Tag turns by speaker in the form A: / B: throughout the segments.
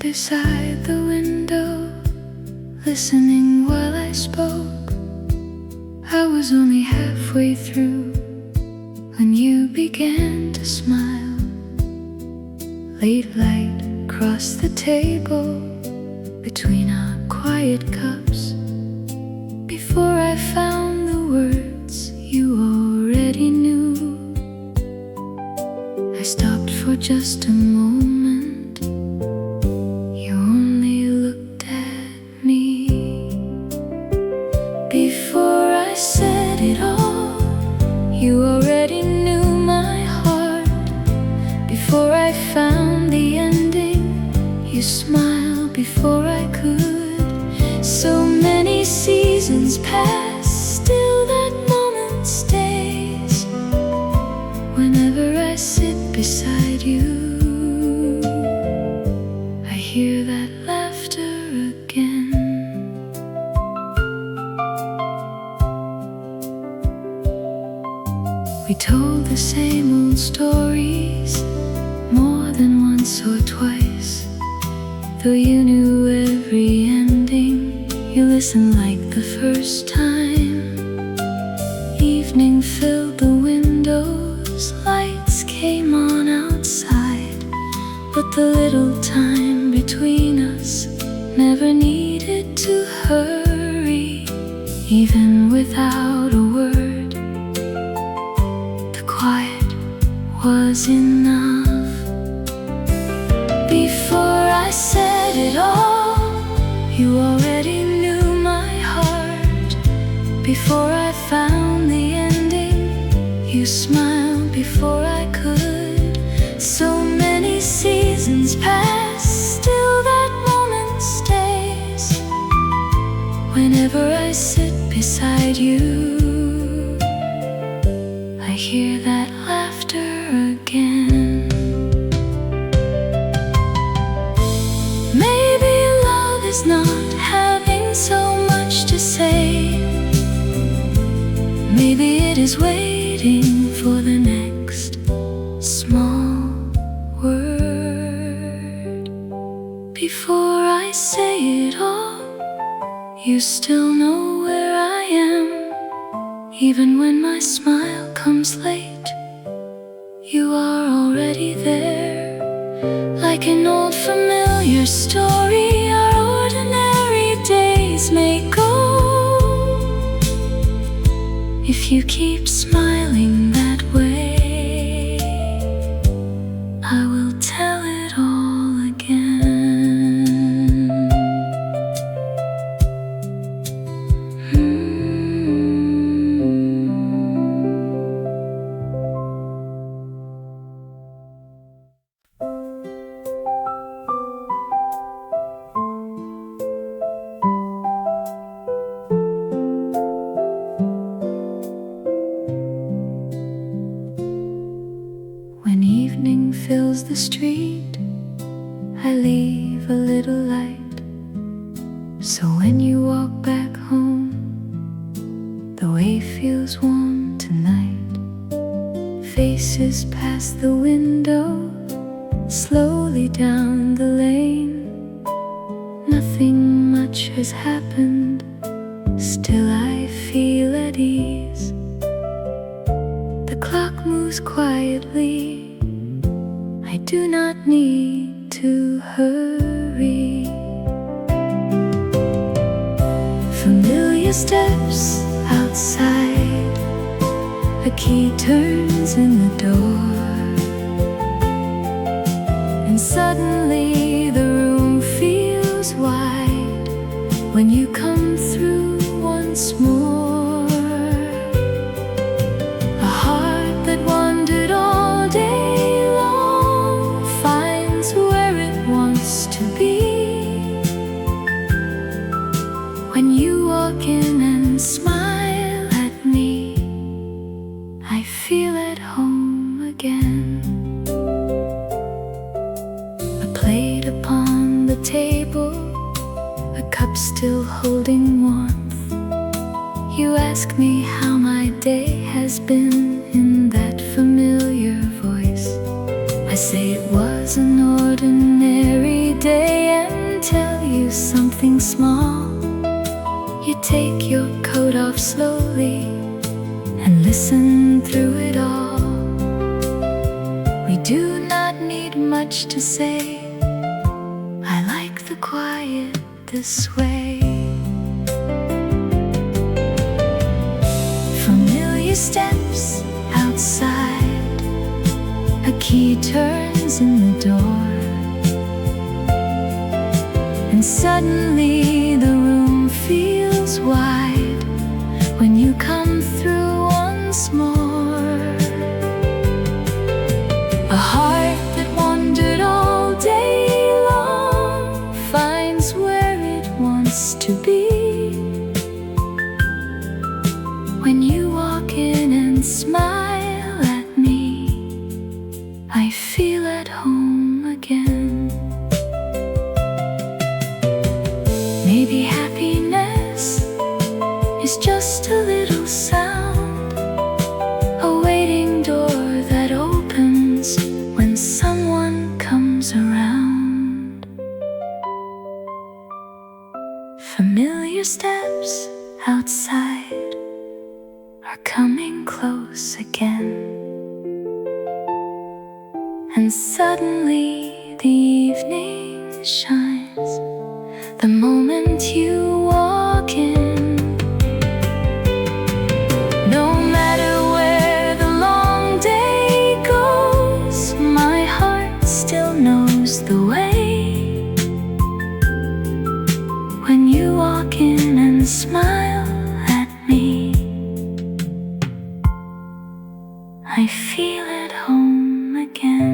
A: beside the window, listening while I spoke. I was only halfway through when you began to smile. Late light crossed the table between our quiet cups. Before I found the words you already knew, I stopped for just a moment. You only looked at me. Before I said it all, you already knew my heart. Before I found the ending, you smiled before I could. So many seasons pass, still that moment stays. Whenever I sit beside you, I hear that laughter again. We told the same old stories more than once or twice. Though you knew every ending, you listened like the first time. Evening filled the windows, lights came on outside. But the little time between us never needed to hurry. Even without a word, the quiet was enough. Before I said it all, you already knew my heart. Before I found the ending, you smiled before I could. So many seasons pass, still that moment stays. Whenever I sit beside you, I hear that laughter again. Maybe love is not having so much to say. Maybe it is waiting for the next small word. Before I say it all, you still know where I am. Even when my smile comes late, you are already there. Like an old familiar story, our ordinary days may go. If you keep smiling that way, I will tell it all again. When evening fills the street, I leave a little light. So when you walk back home, the way feels warm tonight. Faces pass the window, slowly down the lane. Nothing much has happened, still I feel at ease. The clock moves quietly, I do not need to hurry. Familiar steps outside, a key turns in the door, and suddenly the room feels wide when you come through once more. A heart that wandered all day long finds where it wants to be. When you walk in and smile at me, I feel at home again. A plate upon the table, a cup still holding warmth. You ask me how my day has been in that familiar voice. I say it was an ordinary day, do something small. You take your coat off slowly and listen through it all. We do not need much to say. I like the quiet this way. Familiar steps outside, a key turns in the door, and suddenly the room feels wide when you come through once more. A heart that wandered all day long finds where it wants to be. When you walk in and smile at me, I feel at home again. Maybe happiness is just a little sound, a waiting door that opens when someone comes around. Familiar steps outside are coming close again, and suddenly the evening shines the moment you walk in. No matter where the long day goes, my heart still knows the way. When you walk in and smile at me, I feel at home again.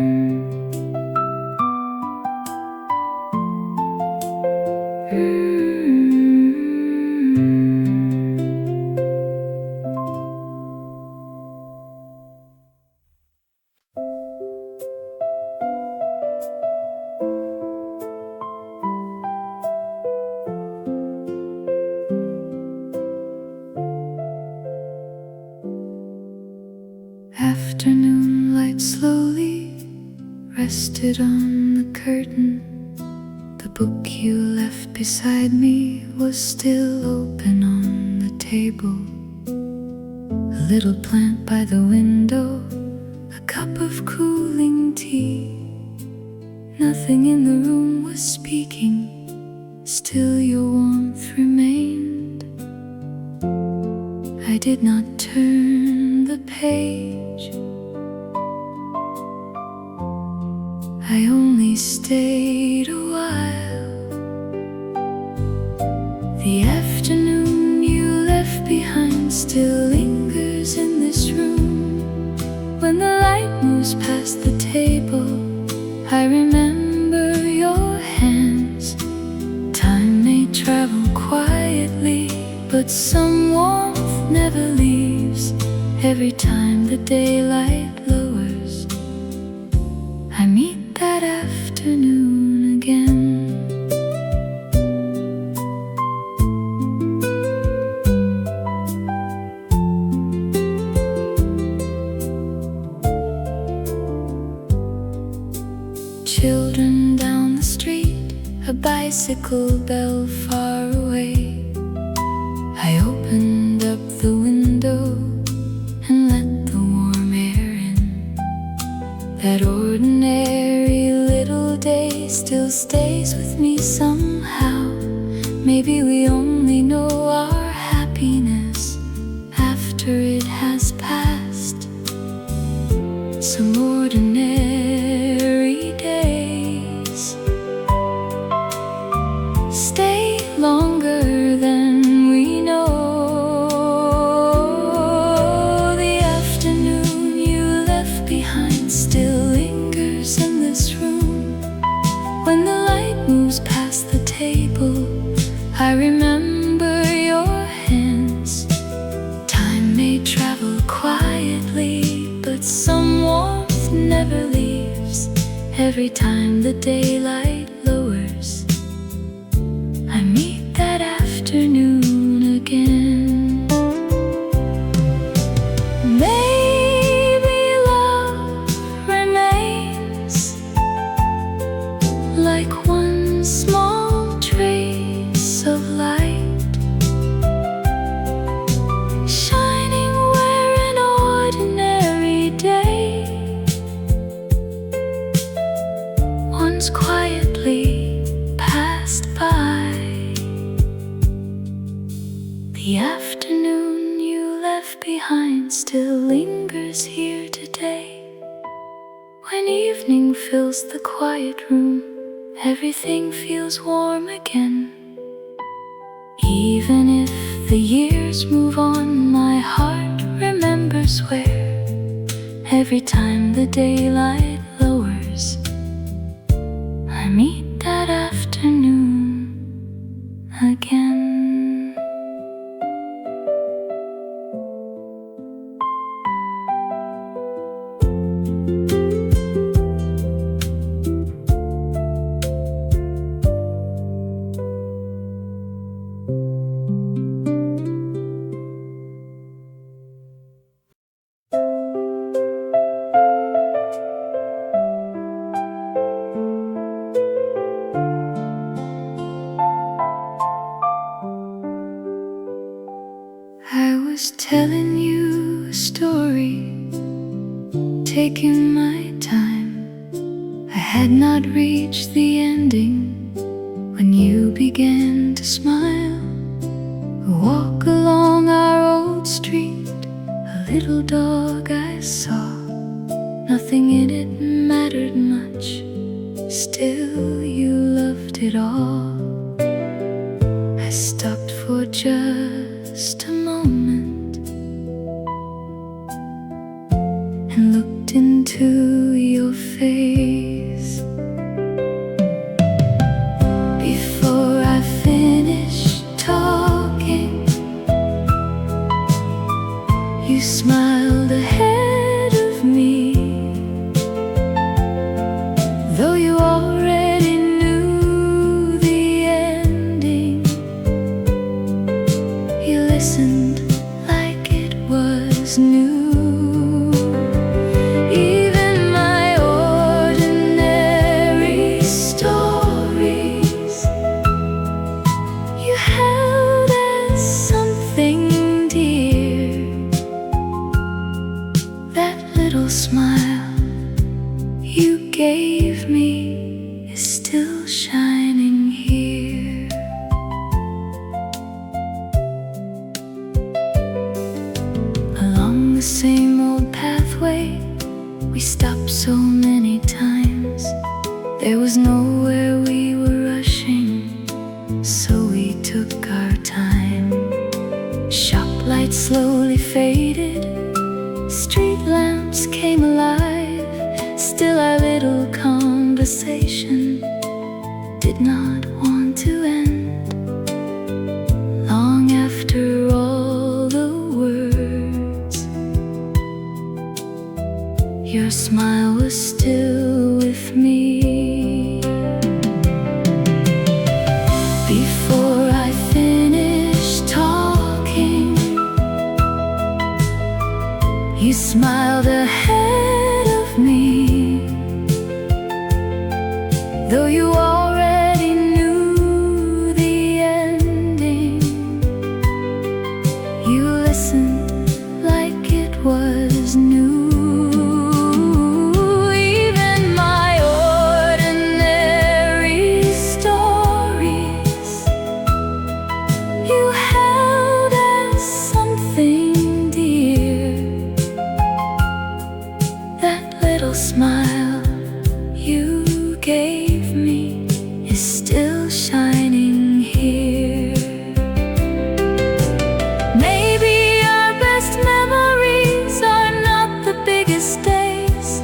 A: Afternoon light slowly rested on the curtain. The book you left beside me was still open on the table. A little plant by the window, a cup of cooling tea. Nothing in the room was speaking, still your warmth remained. I did not turn the page, I only stayed a while. The afternoon you left behind still lingers in this room. When the light moves past the table, I remember your hands. Time may travel quietly, but some warmth never leaves. Every time the daylight lowers, I meet that afternoon again. Children down the street, a bicycle bell far away. I opened up the window and let the warm air in. That ordinary little day still stays with me somehow. Maybe we only know our happiness after it has passed. Some ordinary days stay longer than we know. The afternoon you left behind still lingers in this room. When the light moves past the table, I remember your hands. Time may travel quietly, but some warmth never leaves. Every time the daylight lowers, I meet that afternoon again. Maybe love remains like one small trace The afternoon you left behind still lingers here today. When evening fills the quiet room, everything feels warm again. Even if the years move on, my heart remembers where every time the daylight lowers, I meet that afternoon again. I was telling you a story, taking my time. I had not reached the ending when you began to smile. We walk along our old street, a little dog I saw. Nothing in it mattered much, still you loved it all. I stopped for just a moment and looked into your face. Before I finished talking, you smiled ahead of me, though you already knew the ending. You listened like it was new. Even my ordinary stories you held as something dear. That little smile you gave me is still shining here. Along the same old pathway we stopped so many times. There was nowhere we were rushing, so we took our time. Shop lights slowly faded, street lamps came alive. Still our little conversation did not want to end. Long after all the words, your smile was still with me. Before I finished talking, you smiled ahead of me, though you already knew the ending. You listened like it was new. Even my ordinary stories you held as something dear. That little smile you gave me is still shining here. Maybe our best memories are not the biggest days.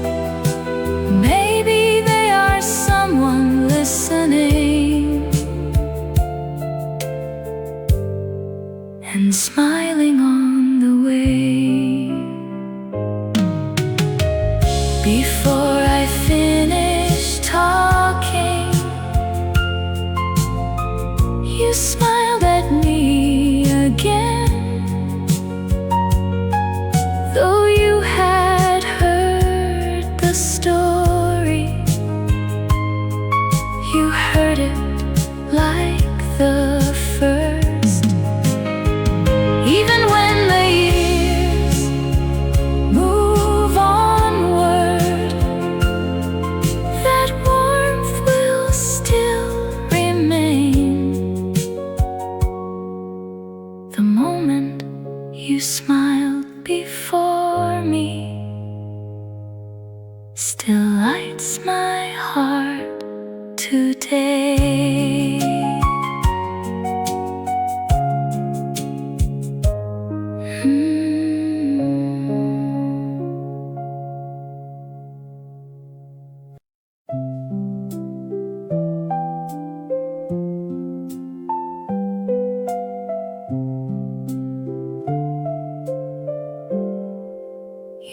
A: Maybe they are someone listening and smiling on the way. Before I finished talking, you smiled at me again, though you had heard the story. You heard it like the first. Even when the years move onward, that warmth will still remain. The moment You smiled before me, still lights my heart today.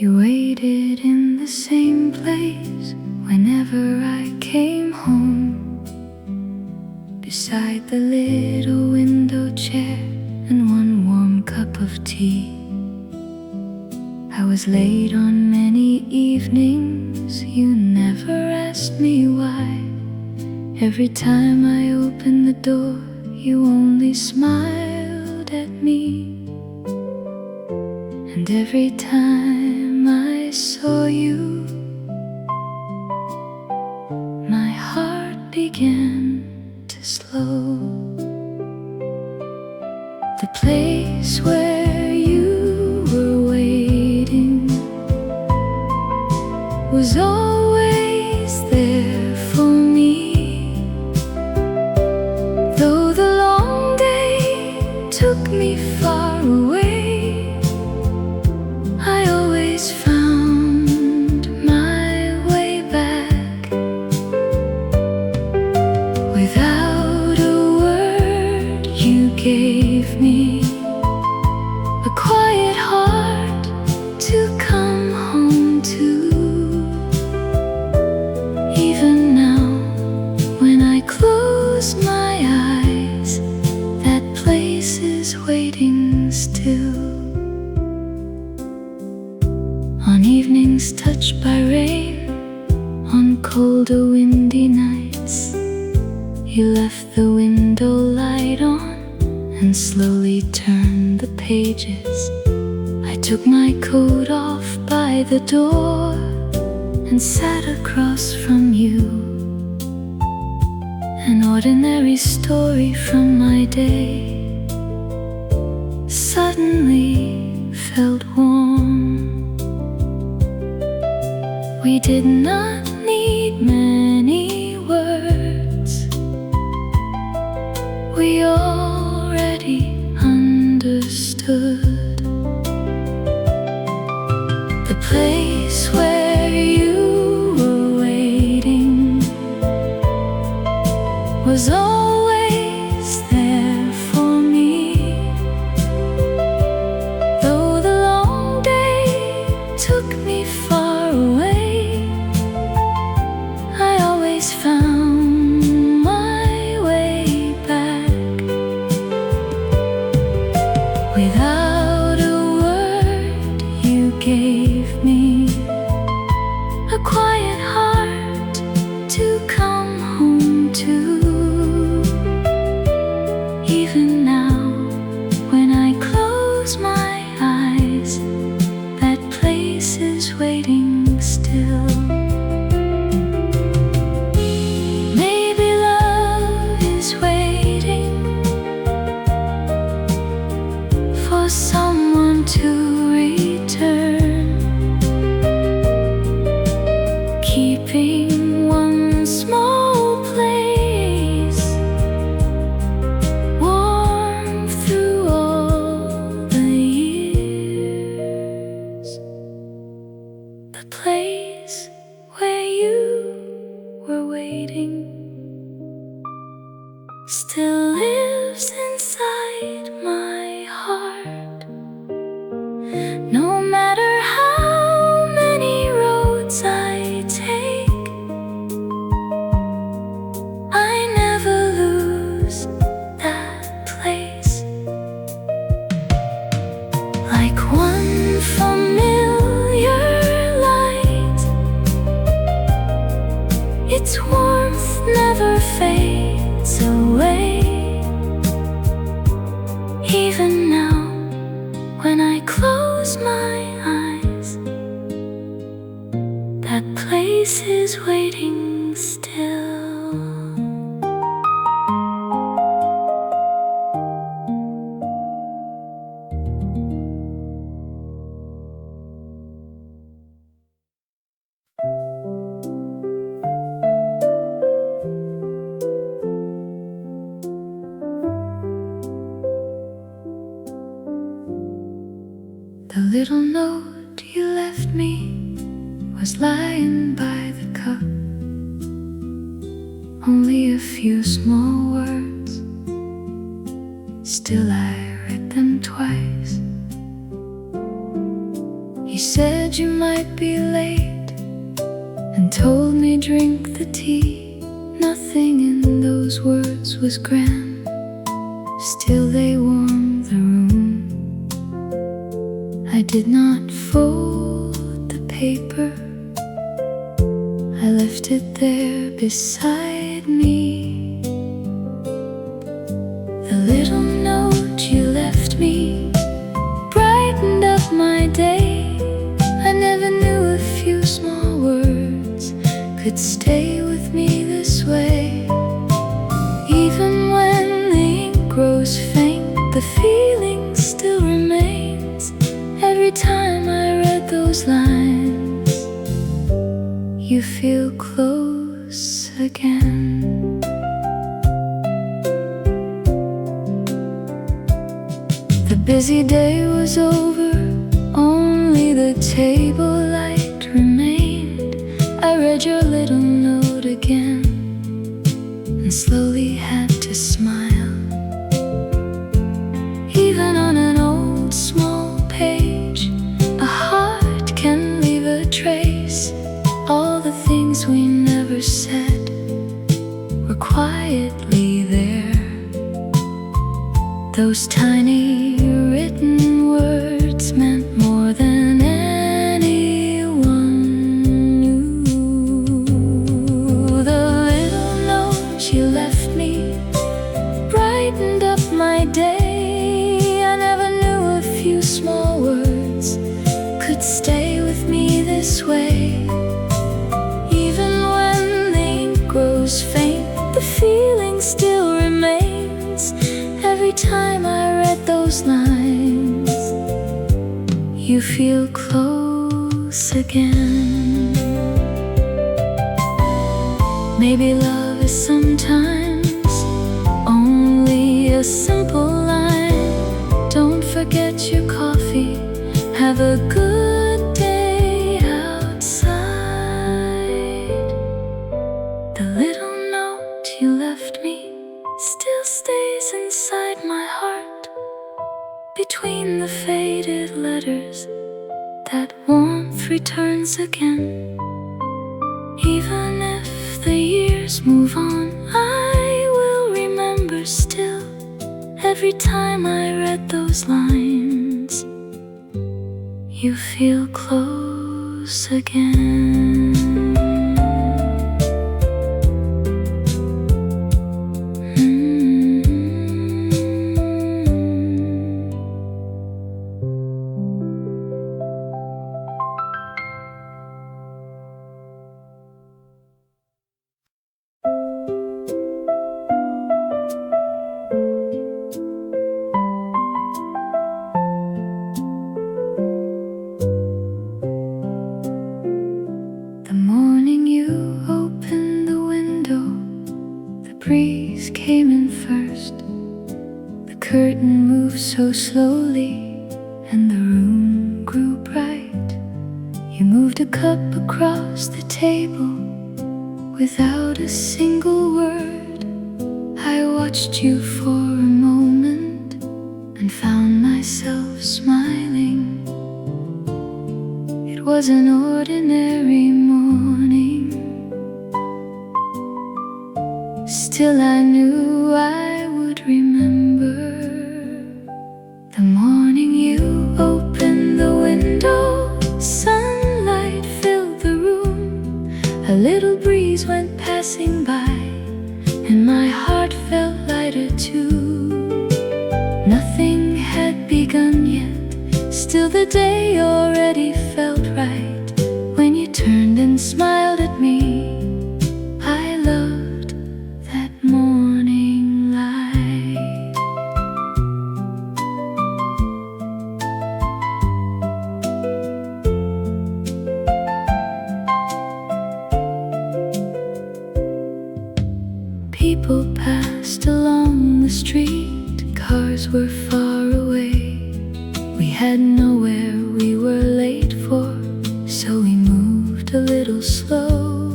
A: You waited in the same place whenever I came home, beside the little window chair and one warm cup of tea. I was late on many evenings, you never asked me why. Every time I opened the door, you only smiled at me. And every time I saw you, my heart began to slow. The place where you were waiting was always there for me. Though the long day took me far away, I always found my way back. Without a word, you gave me a quiet heart to come home to. Even now, when I close my eyes, that place is waiting still. On evenings touched by rain, on colder windy nights, you left the window light on and slowly turned the pages. I took my coat off by the door and sat across from you. An ordinary story from my day suddenly felt warm. We did not need many words, we already understood. The place where you were waiting was always there for me. Though the long day took me far away, I always found my way back. Without a word, you gave me a quiet heart to come home to. Even now, when I close my eyes, that place is waiting still. Maybe love is waiting for someone to return, keeping one small place warm through all the years. The place where you were waiting still lives inside my heart. No matter how many roads I take, I never lose that place. Like one familiar light, its warmth never fades away. Even now, when I close my eyes, that place is waiting still. The little note you left me was lying by the cup. Only a few small words, still I read them twice. You said you might be late and told me drink the tea. Nothing in those words was grand, still they warmed the room. I did not fold the paper, I left it there beside me. The little note you left me brightened up my day. I never knew a few small words could stay with me this way. Even when the ink grows faint, the feeling still remains. Every time I read those lines, you feel close again. The busy day was over, only the table light remained. I read your little note again and slowly had to smile. Even on an old small page, a heart can leave a trace. All the things we never said were quietly there. Those tiny written words meant more than anyone knew. The little note you left me brightened up my day. I never knew a few small words could stay with me this way. Even when the ink grows faint, the feeling still remains. Every time I read those lines, you feel close again. Maybe love is sometimes only a simple line. Don't forget your coffee, have a good day outside. The little note you left me still stays inside my heart. Between the faded letters, that warmth returns again. Even if the years move on, I will remember still. Every time I read those lines, you feel close again. Breeze came in first. The curtain moved so slowly and the room grew bright. You moved a cup across the table without a single word. I watched you for a moment and found myself smiling. It was an ordinary morning, still I knew I would remember the morning you opened the window. Sunlight filled the room. A little breeze went passing by and my heart felt lighter too. Nothing had begun yet, still the day already felt right. When you turned and smiled at me, I loved that morning light. People passed along the street, cars were far away. We had nowhere we were late for, so we moved a little slow.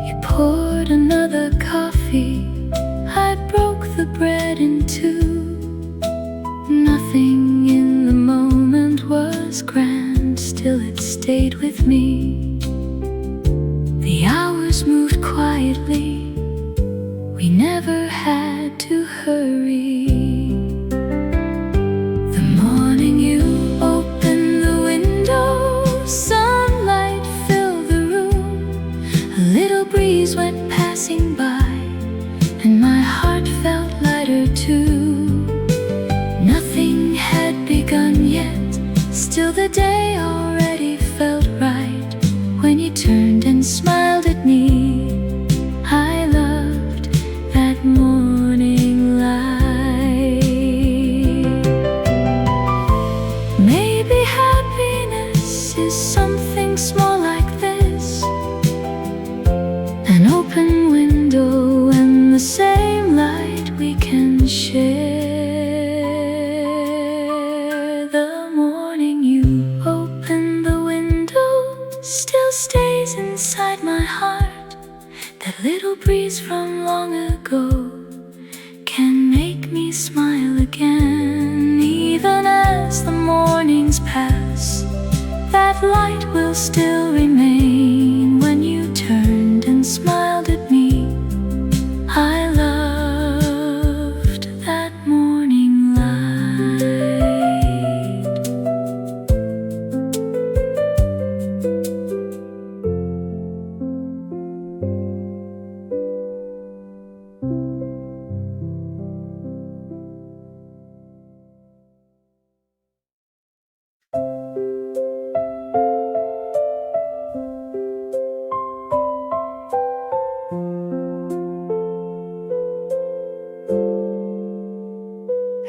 A: You poured another coffee, I broke the bread in two. Nothing in the moment was grand, still it stayed with me. The hours moved quietly, we never had to hurry. The morning you opened the window, sunlight filled the room. A little breeze went passing by, and my heart felt lighter too. Nothing had begun yet, still the day already felt right. When you turned and smiled at me, I loved that morning light. Maybe happiness is something small like this, an open window and the same light we can share. The morning you open the window still stays inside my heart. That little breeze from long ago can make me smile again. Even as the mornings pass, that light will still remain. When you turned and smiled at me, I loved that morning light.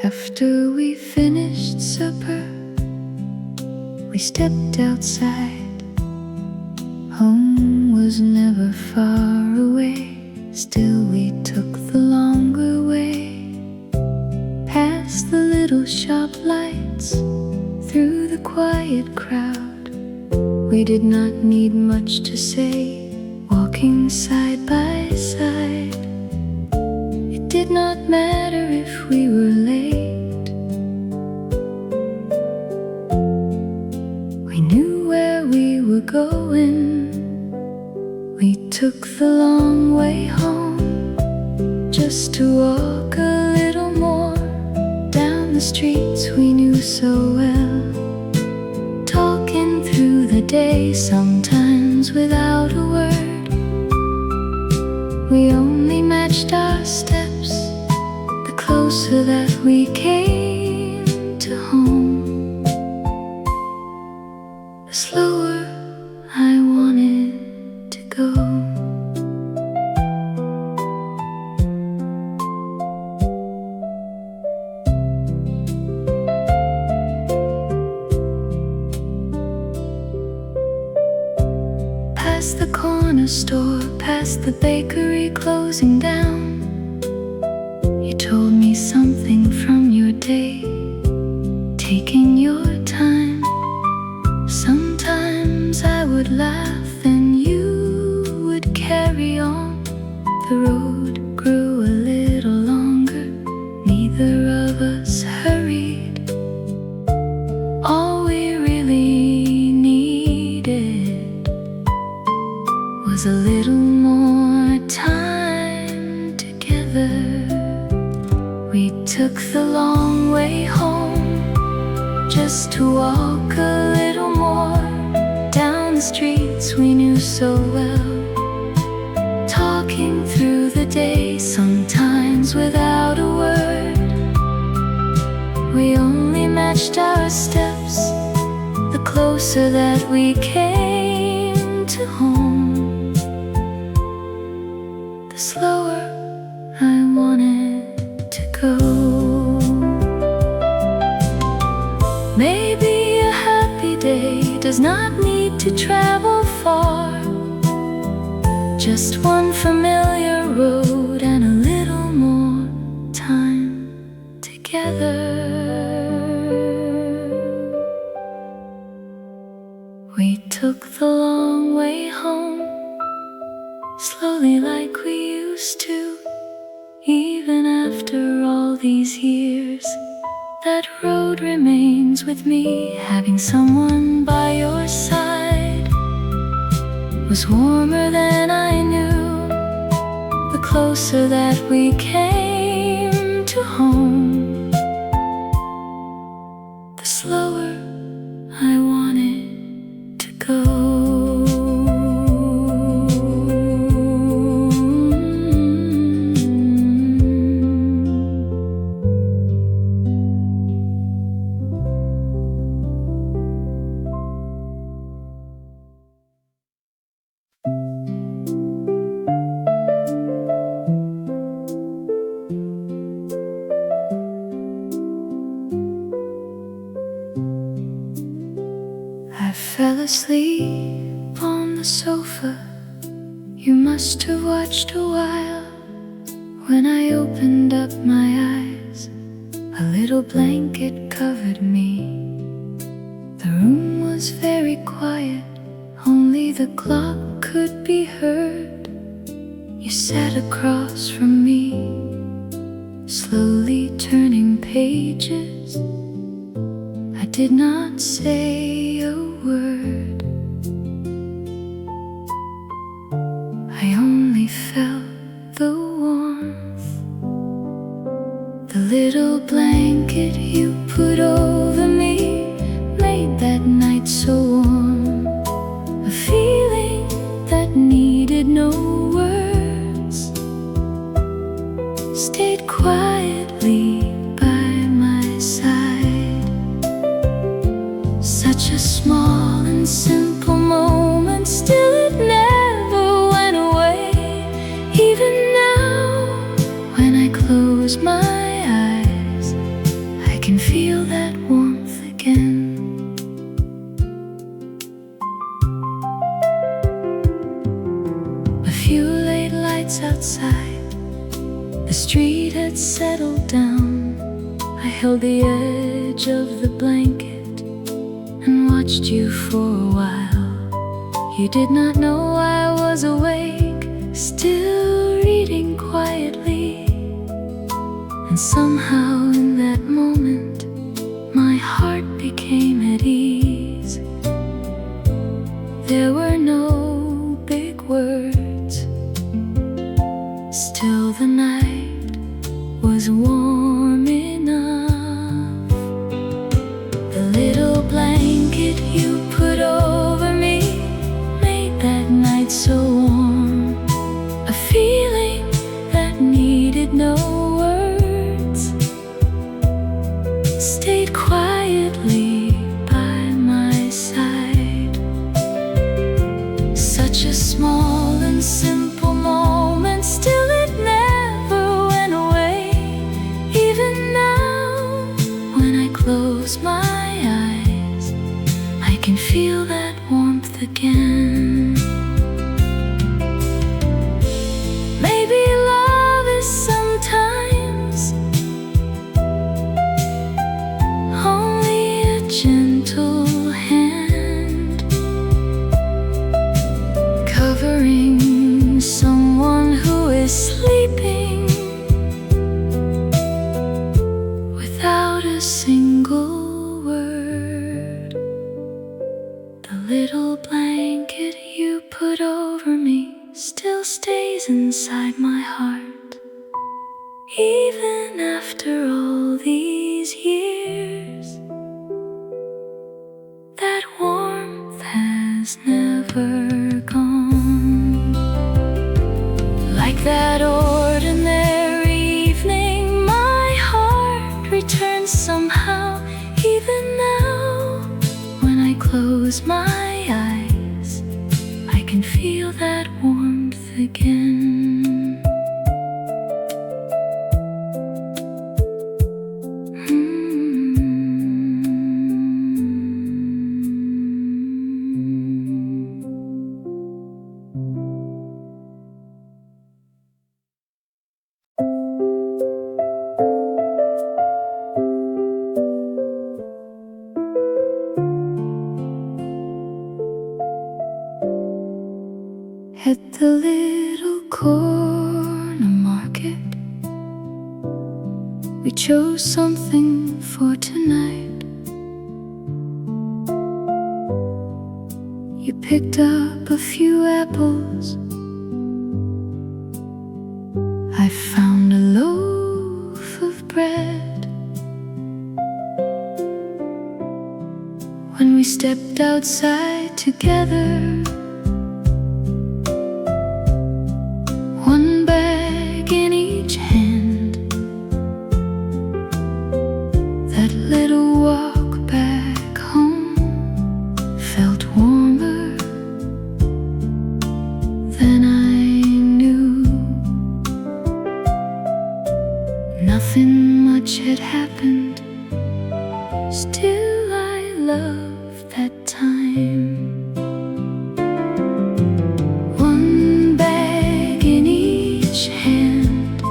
A: After we finished supper, we stepped outside. Home was never far away, still we took the longer way. Past the little shop lights, through the quiet crowd. We did not need much to say, walking side by side. It did not matter if we were late. We knew where we were going. We took the long way home, just to walk a little more down the streets we knew so well. Talking through the day, sometimes without a word. We only matched our steps, the closer that we came to home. The slower I wanted to go. Past the corner store, past the bakery closing down. You told me something from your day, taking your time. Sometimes I would laugh and you would carry on. The road grew a little longer, neither of us hurried. All we really needed was a little more time together. We took the long way home, just to walk a little more down the streets we knew so well. Talking through the day, sometimes without a word. We only matched our steps, the closer that we came to home. The slower I wanted to go. Maybe a happy day does not need to travel far. Just one familiar road and a little more time together. that road remains with me. Having someone by your side was warmer than I knew. The closer that we came to home, the slower I wanted to go. I fell asleep on the sofa. You must have watched a while. When I opened up my eyes, a little blanket covered me. The room was very quiet, only the clock could be heard. You sat across from me, slowly turning pages. I did not say a word. I only felt the warmth. The little blanket you put over me made that night so warm. A feeling that needed no words stayed quietly by my side. Such a small and simple moment, still it never went away. Even now, when I close my eyes, I can feel that warmth again. A few late lights outside, the street had settled down. I held the edge of the blanket and watched you for a while. You did not know I was awake, still reading quietly. And somehow in that moment, my heart became at ease. There were no big words, still the night was warm enough. The little blanket you put over me made that night so warm. A feeling that needed no words stayed quietly by my side. Such a small and simple moment, still it never went away. Even now, when I close my eyes, I can feel that warmth again. Maybe love is sometimes only a gentle hand covering someone who is sleeping without a single word. The little blanket you put over me still stays inside my heart. Even after all these years, that warmth has never gone. Like that ordinary evening, my heart returns somehow. Even now, when I close my eyes, I can feel that warmth again. At the little corner market, we chose something for tonight. You picked up a few apples. I found a loaf of bread. When we stepped outside together, one bag in each hand, that little walk back home felt warmer than I knew. Nothing much had happened, still I love that time. One bag in each hand,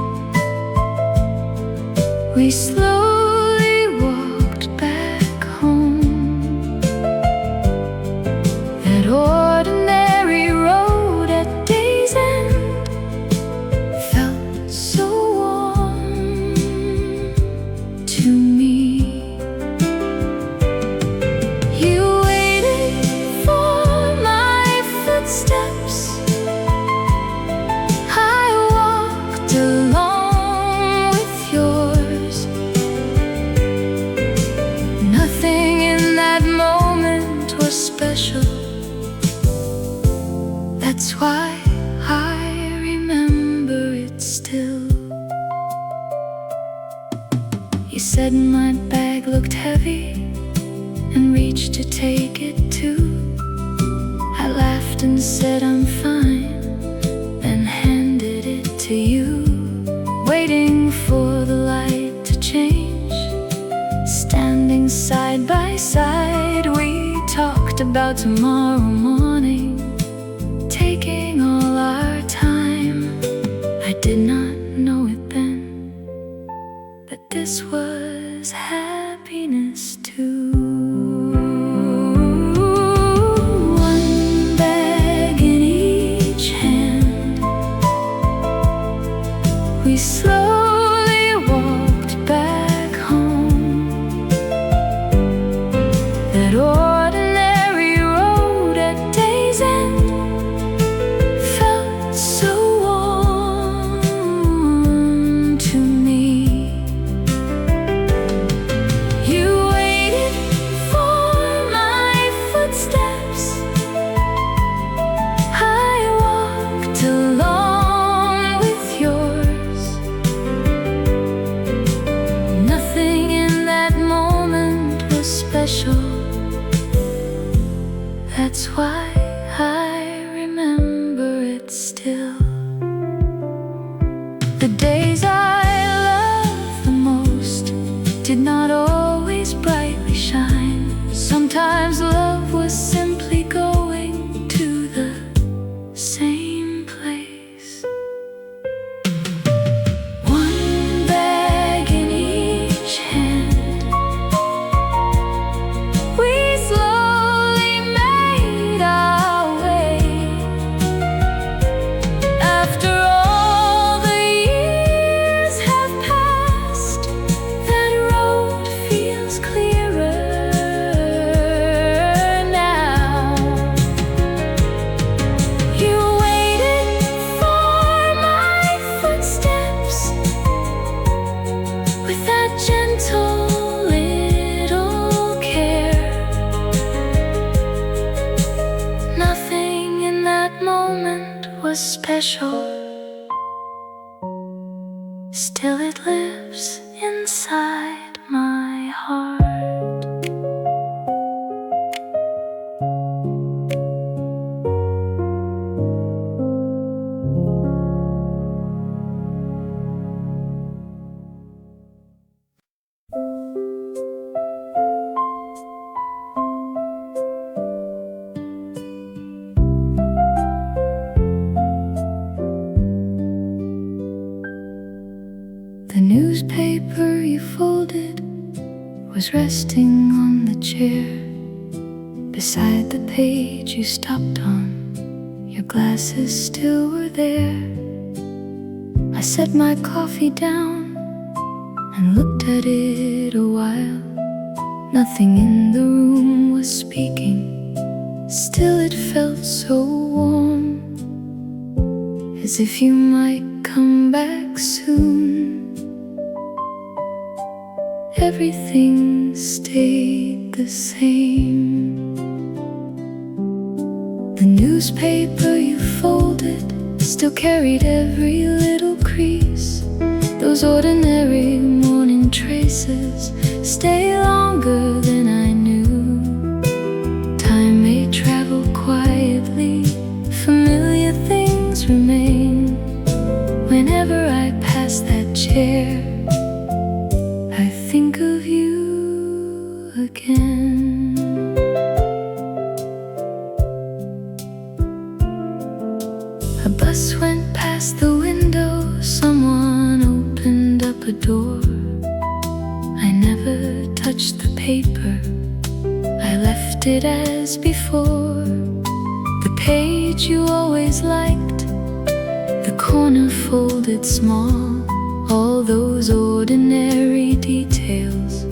A: we slowly walked back home. That ordinary road at day's end felt so warm to me. You waited for my footsteps. I walked along with yours. Nothing in that moment was special. That's why I remember it still. You said my bag looked heavy and reached to take it too. I laughed and said I'm fine, then handed it to you. Waiting for the light to change, standing side by side, we talked about tomorrow morning, taking all our time. I did not know it then, but this was happiness too. One bag in each hand, we slowly walked back home. That ordinary road at day's end felt so warm to me. You waited for my footsteps. I walked along with yours. Nothing in that moment was special. That's why I remember it still. The days I love the most did not always brightly shine. Sometimes love was simply going to the same place. One bag in each hand, we slowly made our way. After all the years have passed, that road feels clearer now. You waited for my footsteps with that gentle little care. Nothing in that moment was special. Still it lives inside my heart. The newspaper you folded was resting on the chair beside the page you stopped on. Your glasses still were there. I set my coffee down and looked looked at it a while. Nothing in the room was speaking. Still it felt so warm, as if you might come back soon. Everything stayed the same. The newspaper you folded still carried every little crease. Those ordinary morning traces stay longer than I knew. Time may travel quietly, familiar things remain. Whenever I pass that chair, I think of you again. A bus went past the window. Someone opened up a door. I never touched the paper. I left it as before. The page you always liked, the corner folded small. All those ordinary details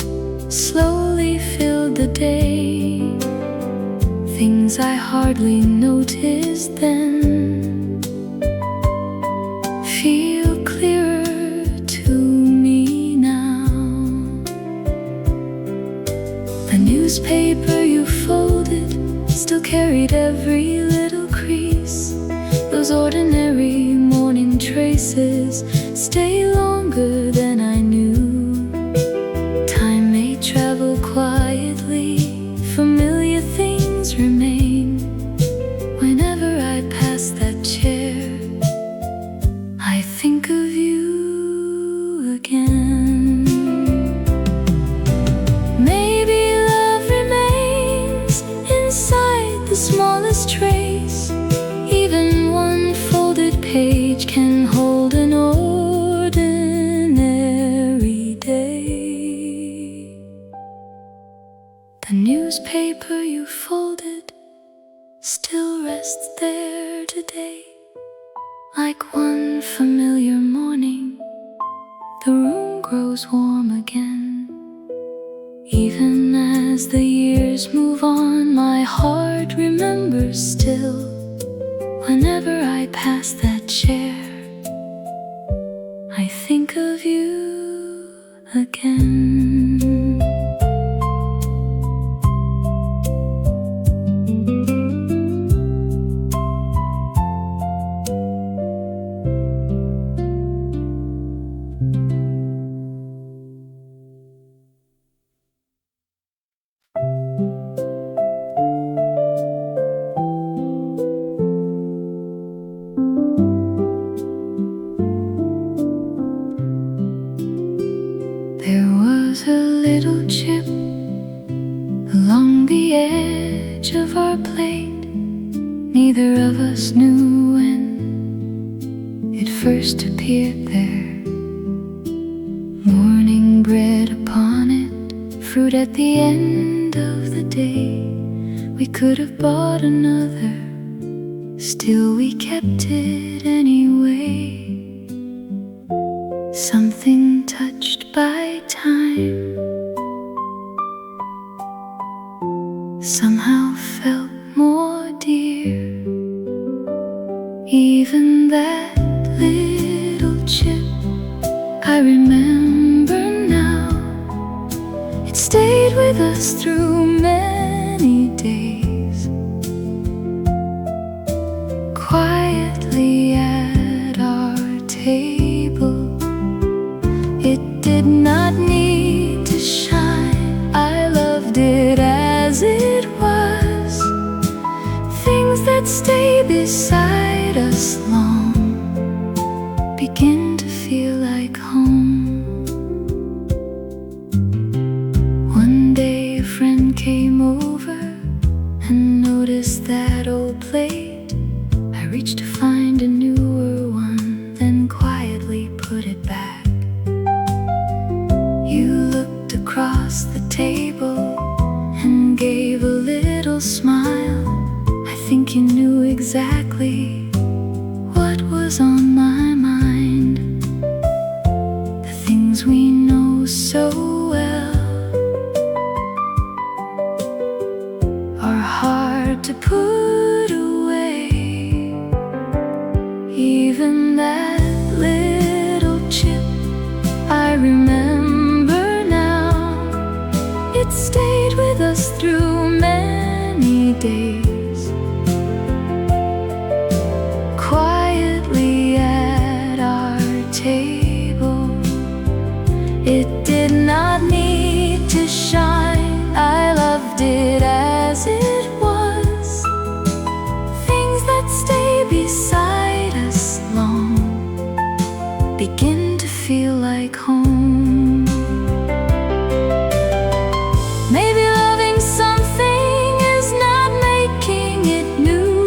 A: slowly filled the day. Things I hardly noticed then feel clearer to me now. The newspaper you folded still carried every little crease. Those ordinary morning traces stay longer than I knew. Time may travel quietly, familiar things remain. Whenever I pass that chair, I think of you again. Maybe love remains inside the smallest trace. Even one folded page can hold an ordinary day. The newspaper you folded still rests there today. Like one familiar morning, the room grows warm again. Even as the years move on, my heart remembers still. Whenever I pass that chair, I think of you again. There was a little chip along the edge of our plate. Neither of us knew when it first appeared there. Morning bread upon it, fruit at the end of the day. We could have bought another, still we kept it anyway. Something touched by time somehow felt more dear. Even that little chip, I remember now. It stayed with us through many days, quietly at our table. It did not need to shine. I loved it as it was. Things that stay beside us long begin to feel like home. One day a friend came over and noticed that old plate. I reached to find a newer one, then quietly put it back. You looked across the table and gave a little smile. I think you knew exactly what was on my mind. The things we know so hard to put away. Even that little chip, I remember now. It stayed with us through many days, quietly at our table. It did not need to shine, I loved it as it was. Things that stay beside us long begin to feel like home. Maybe loving something is not making it new.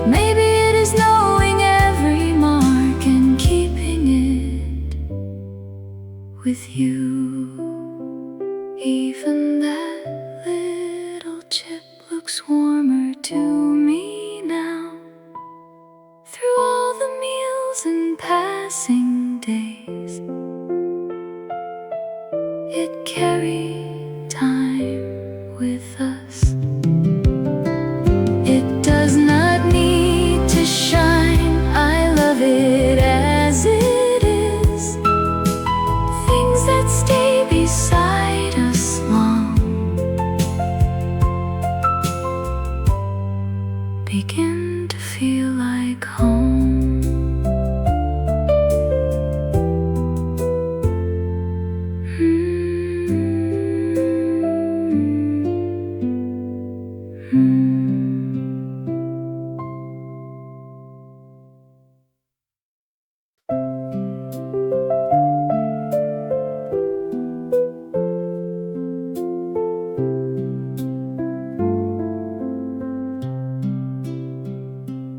A: Maybe it is knowing every mark and keeping it with you. Even that little chip looks warmer to me now. Through all the meals and passing days, it carried time with us. It does not need to shine, I love it as it is. Things that stay beside us long begin to feel like home.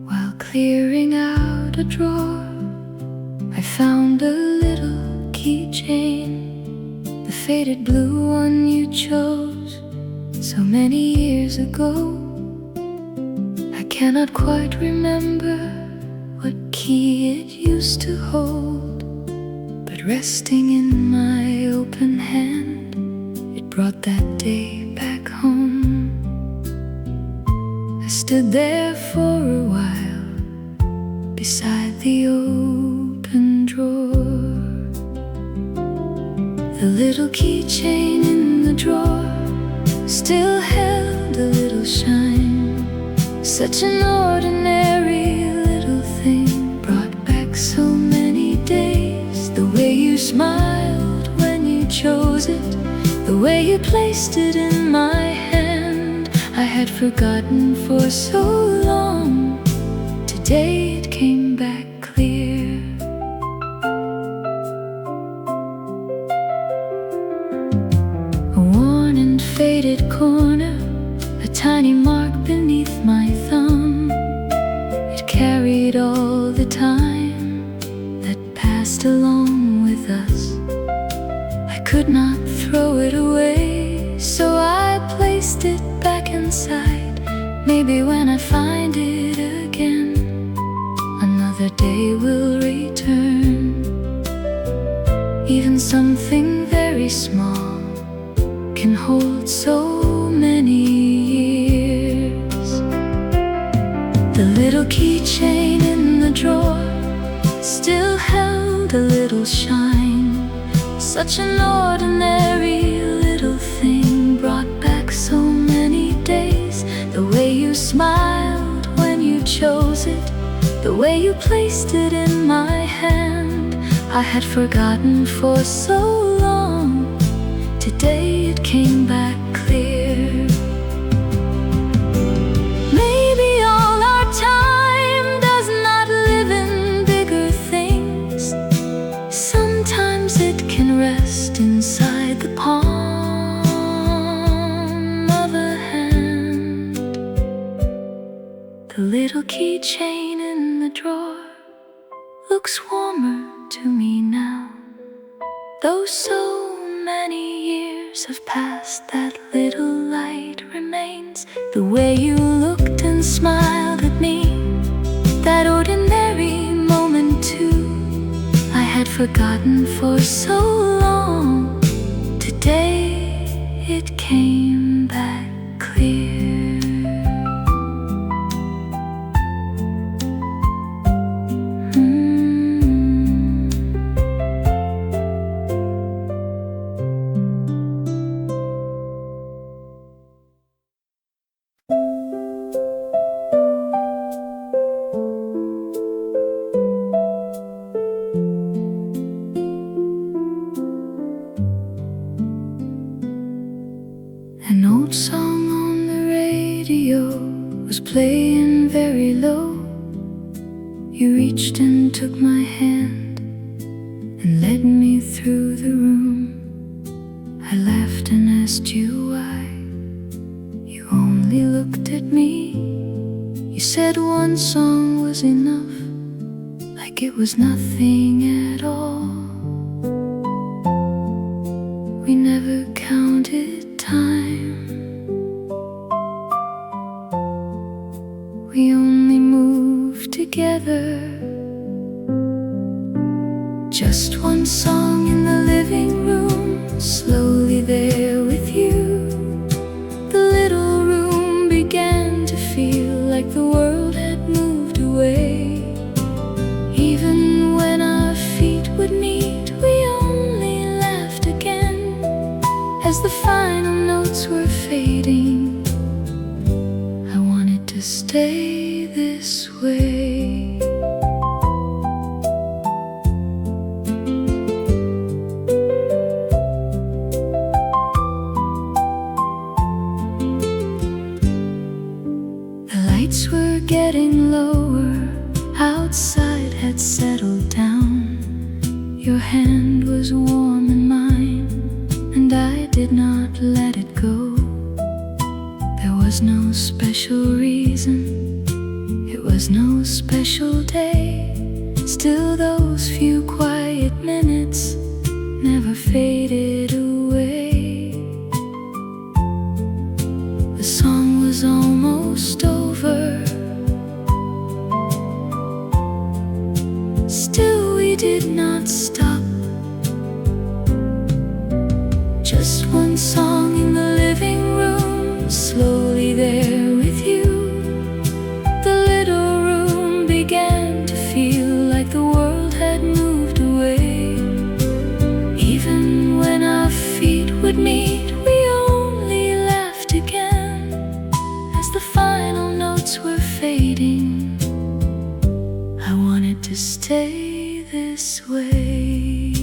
A: While clearing out a drawer, I found a little keychain, the faded blue one you chose so many years ago. I cannot quite remember what key it used to hold, but resting in my open hand, it brought that day back home. I stood there for a while beside the open drawer. The little keychain in the drawer still held a little shine. Such an ordinary little thing brought back so many days. The way you smiled when you chose it, the way you placed it in my hand, I had forgotten for so long. Today it came back clear. A worn and faded corner, a tiny mark beneath my thumb. It carried all the time that passed along with us. I could not throw it away, so I placed it back inside. Maybe when I find it again, another day will return. Even something very small can hold so many years. The little keychain in the drawer still held a little shine. Such an ordinary little thing brought back so many days. The way you smiled when you chose it, the way you placed it in my hand, I had forgotten for so long. Today it came back clear. Maybe all our time does not live in bigger things. Sometimes it can rest inside the palm of a hand. The little keychain in the drawer looks warmer to me now. Though so many years have passed, that little light remains. The way you looked and smiled at me, that ordinary moment too, I had forgotten for so long. Today it came back clear. old song on the radio was playing very low. You reached and took my hand and led me through the room. I laughed and asked you why. You only looked at me. You said one song was enough, like it was nothing at all. We never counted time. We only moved together. Just one song in the living room, slowly there with you. The little room began to feel like the world had moved away. Even when our feet would meet, we only laughed again. As the final notes were fading, I wanted to stay this way. The lights were getting lower, outside had settled down. Your hand was warm in mine, and I did not let it go. There was no special reason, it was no special day. Still those few quiet minutes never faded away. The song was almost over, still we did not stop. Just one song in the living room, slowly there with you. The little room began to feel like the world had moved away. Even when our feet would meet, we only laughed again. As the final notes were fading, I wanted to stay this way.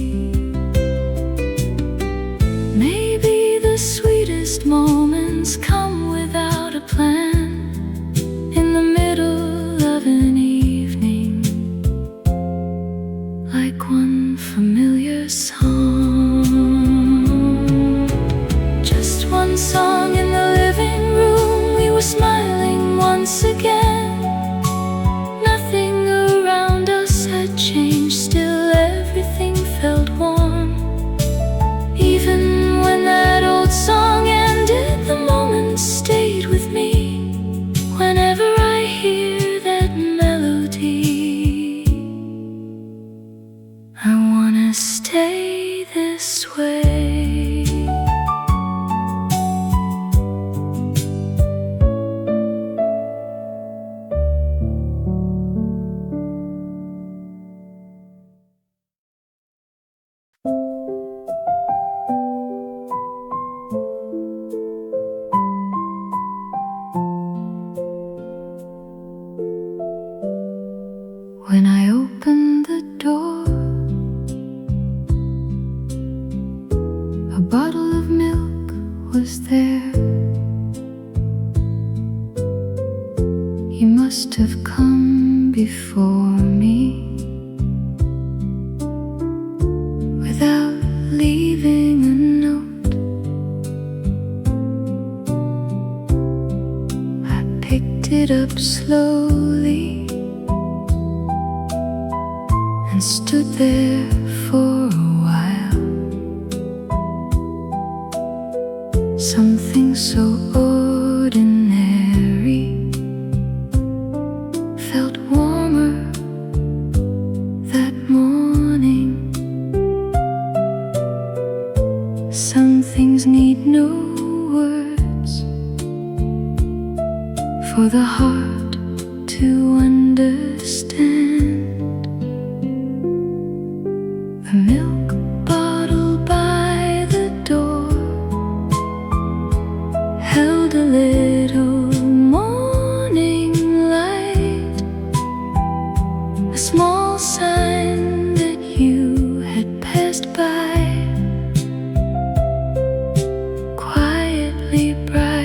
A: Maybe the sweetest moments come without a plan. In the middle of an evening, like one familiar song. Just one song in the living room, we were smiling once again. Nothing around us had changed, still everything felt warm. Even when that old song ended, the moment stayed with me. Whenever I hear that melody, I wanna stay this way. When I opened the door, a bottle of milk was there. You must have come before me, without leaving a note. I picked it up slowly and stood there for a while. Something so ordinary felt warmer that morning. Some things need no words for the heart to understand. The milk bottle by the door held a little morning light, a small sign that you had passed by, quietly bright.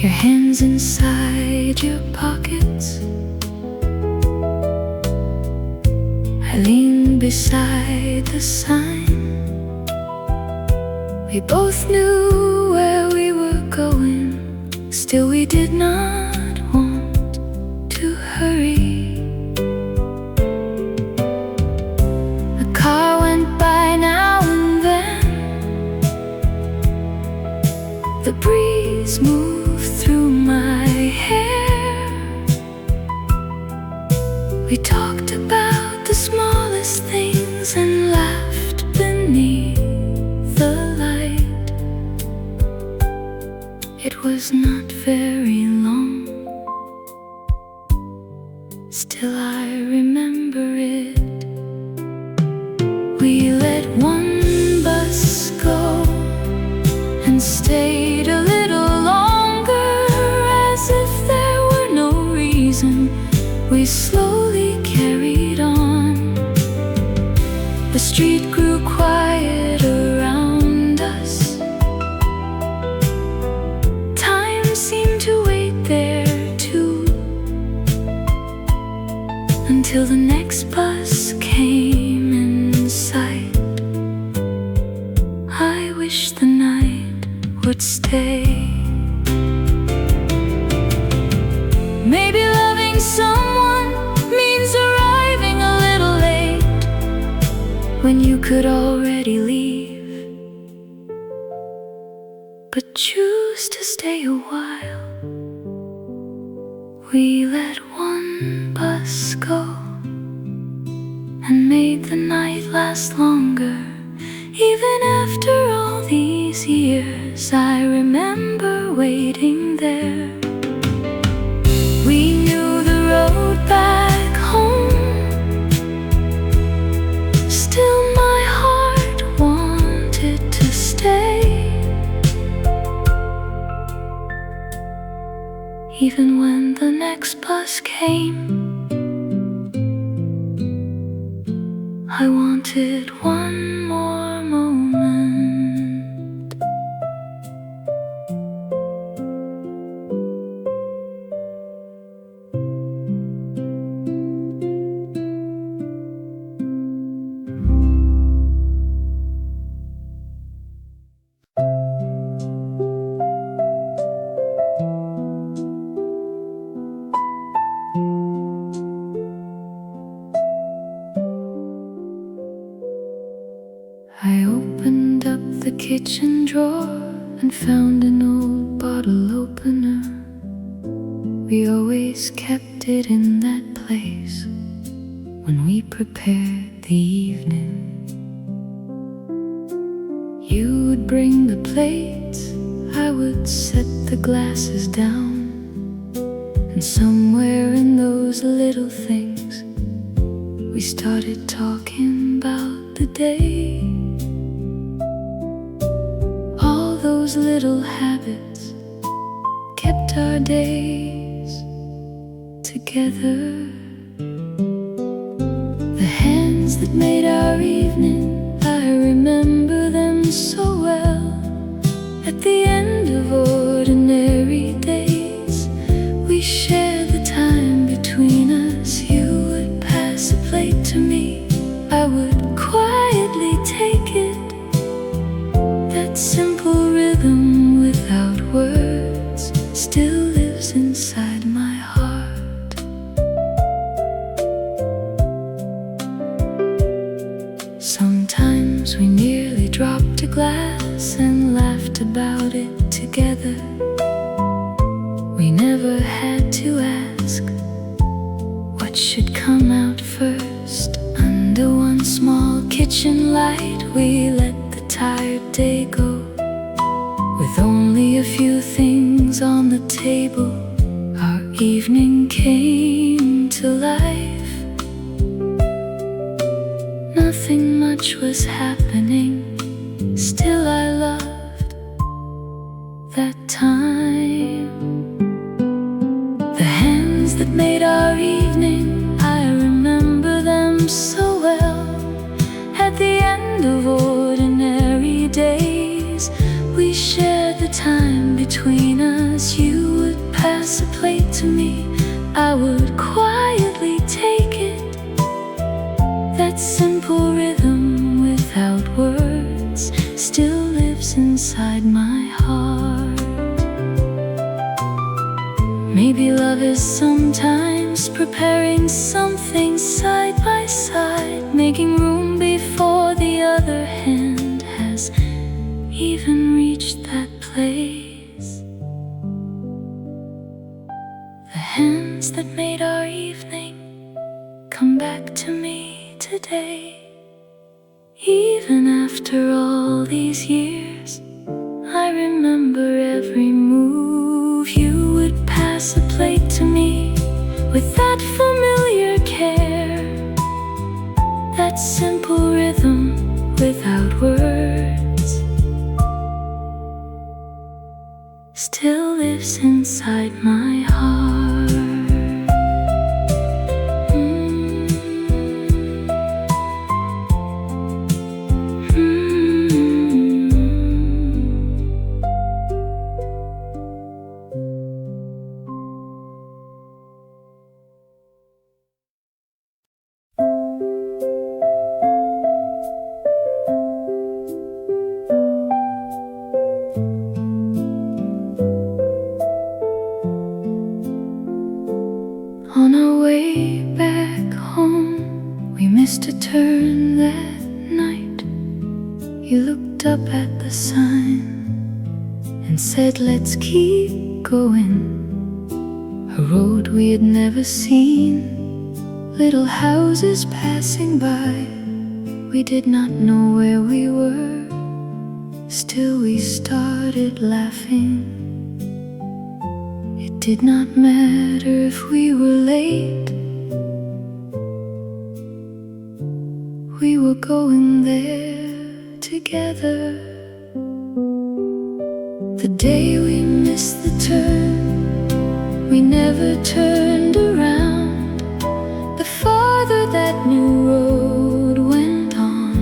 A: your hands inside your pockets. I leaned beside the sign. We both knew where we were going, still we did not want to hurry. A car went by now and then. The breeze moved through my hair. We talked about the smallest things and laughed beneath the light. It was not very long, still I remember it. We let one bus go and stayed a little longer, as if there were no reason. We slowly carried on. The street grew quiet around us. Time seemed to wait there too, until the next bus came in sight. I wish the night would stay. Maybe loving someone means arriving a little late when you could already leave, but choose to stay a while. We let one bus go and made the night last longer. Even after all these years, I remember waiting there. We knew the road back home, still my heart wanted to stay. Even when the next bus came, I wanted one more moment. I opened up the kitchen drawer and found an old bottle opener. We always kept it in that place when we prepared the evening. You would bring the plates, I would set the glasses down, and somewhere in those little things we started talking about the day. All those little habits kept our days together. The hands that made our evening, I remember them so well. At the end of ordinary days, we shared the time between us. You would pass a plate to me, I would quietly take it. That simple rhythm without words still lives inside my heart. Sometimes we nearly dropped a glass and laughed about it together. We never had to ask what should come out first. Under one small kitchen light, we let the tired day go. With only a few things on the table, our evening came to life. Nothing much was happening, still I loved that time. The hands that made our evening, I remember them so well. At the end of ordinary days, we shared the time between us. You preparing something side by side, making room before the other hand has even reached that place. The hands that made our evening come back to me today. Even after all these years, I remember every move. You would pass a plate to me with that familiar care, that simple rhythm without words still lives inside my heart. On our way back home, we missed a turn that night. You looked up at the sign and said, let's keep going. A road we had never seen, little houses passing by. We did not know where we were, still we started laughing. It did not matter if we were late, we were going there together. The day we missed the turn, we never turned around. The farther that new road went on,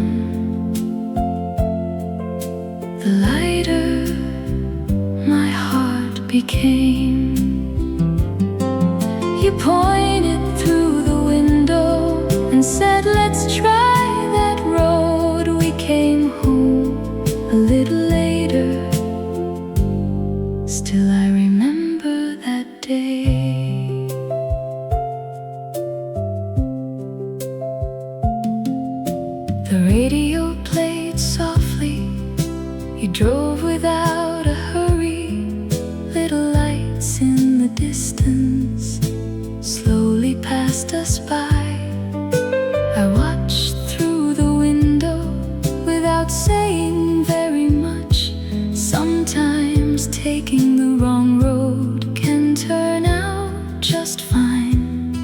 A: the lighter my heart became. You pointed through the window and said, let's try that road. We came home a little later. Still I remember that day. The radio played softly. You drove without a hurry. Little lights in the distance slowly passed us by. I watched through the window without saying very much. Sometimes taking the wrong road can turn out just fine.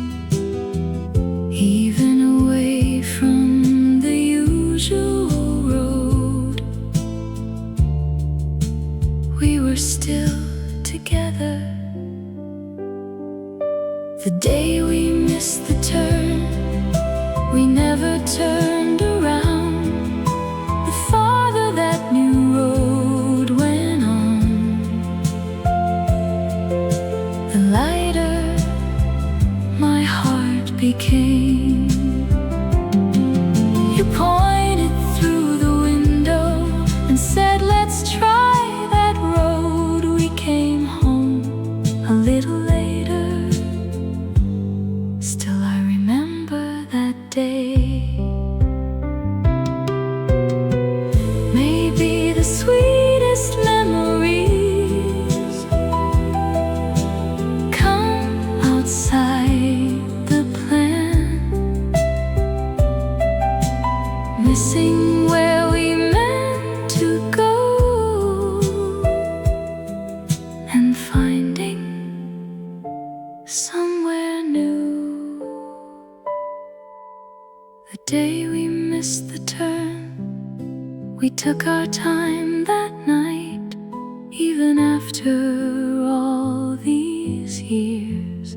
A: Even away from the usual road, we were still together. The day we missed the turn, we never turned around. The farther that new road went on, the lighter my heart became. You pointed through the window and said, let's try that road. We came home a little later. Still I remember that day. Maybe the sweetest memories come outside the plan. Missing where we meant to go and finding somewhere new. The day we missed the turn, we took our time that night. Even after all these years,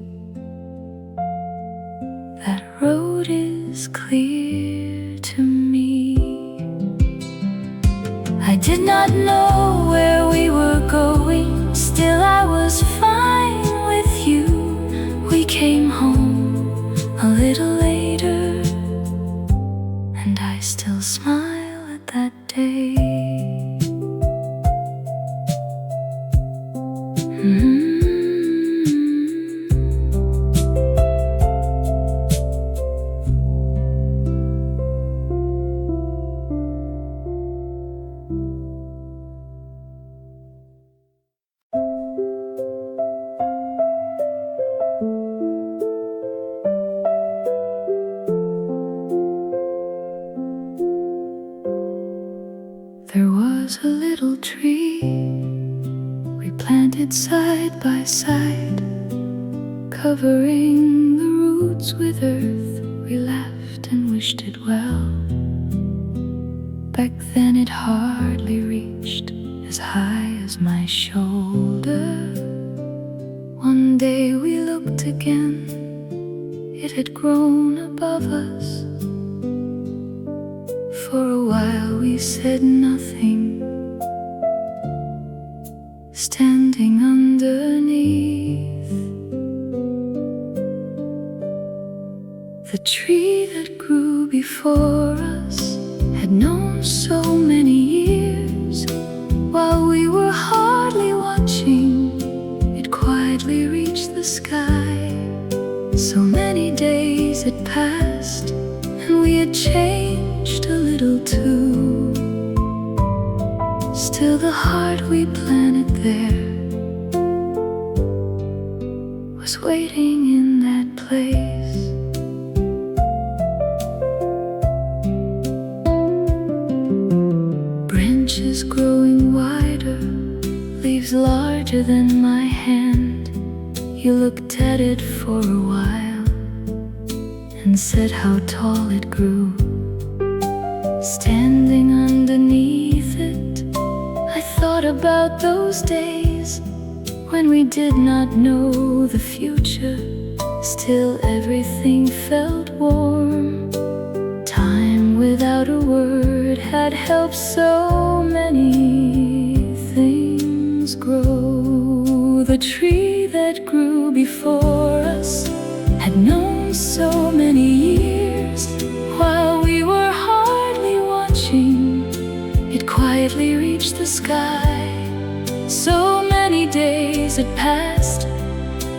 A: that road is clear to me. I did not know where we were going, still I was fine with you. We came home a little later, and I still smile at that day. was a little tree we planted side by side, covering the roots with earth. We laughed and wished it well. Back then it hardly reached as high as my shoulder. One day we looked again, it had grown above us. For a while we said nothing, standing underneath the tree that grew before us. Had known so many years, while we were hardly watching, it quietly reached the sky. So many days had passed, and we had changed a little too. Still the heart we planted there was waiting in that place. Branches growing wider, leaves larger than my hand. You looked at it for a while and said how tall it grew. Standing underneath it, I thought about those days when we did not know the future. Still everything felt warm. Time without a word had helped so many things grow. The tree that grew before us had known so many years, while we were hardly watching, it quietly reached the sky. So many days had passed,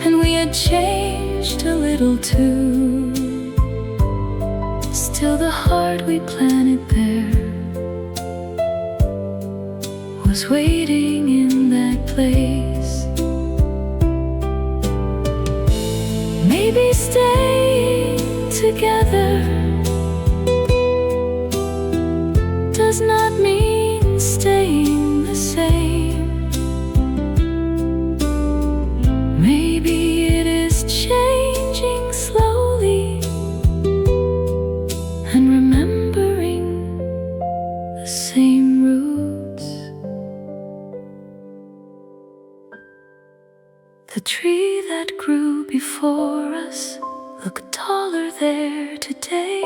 A: and we had changed a little too. Still the heart we planted there was waiting in that place. Maybe staying together does not mean staying the same. Maybe it is changing slowly and remembering the same roots. The tree that grew before us looked taller there today,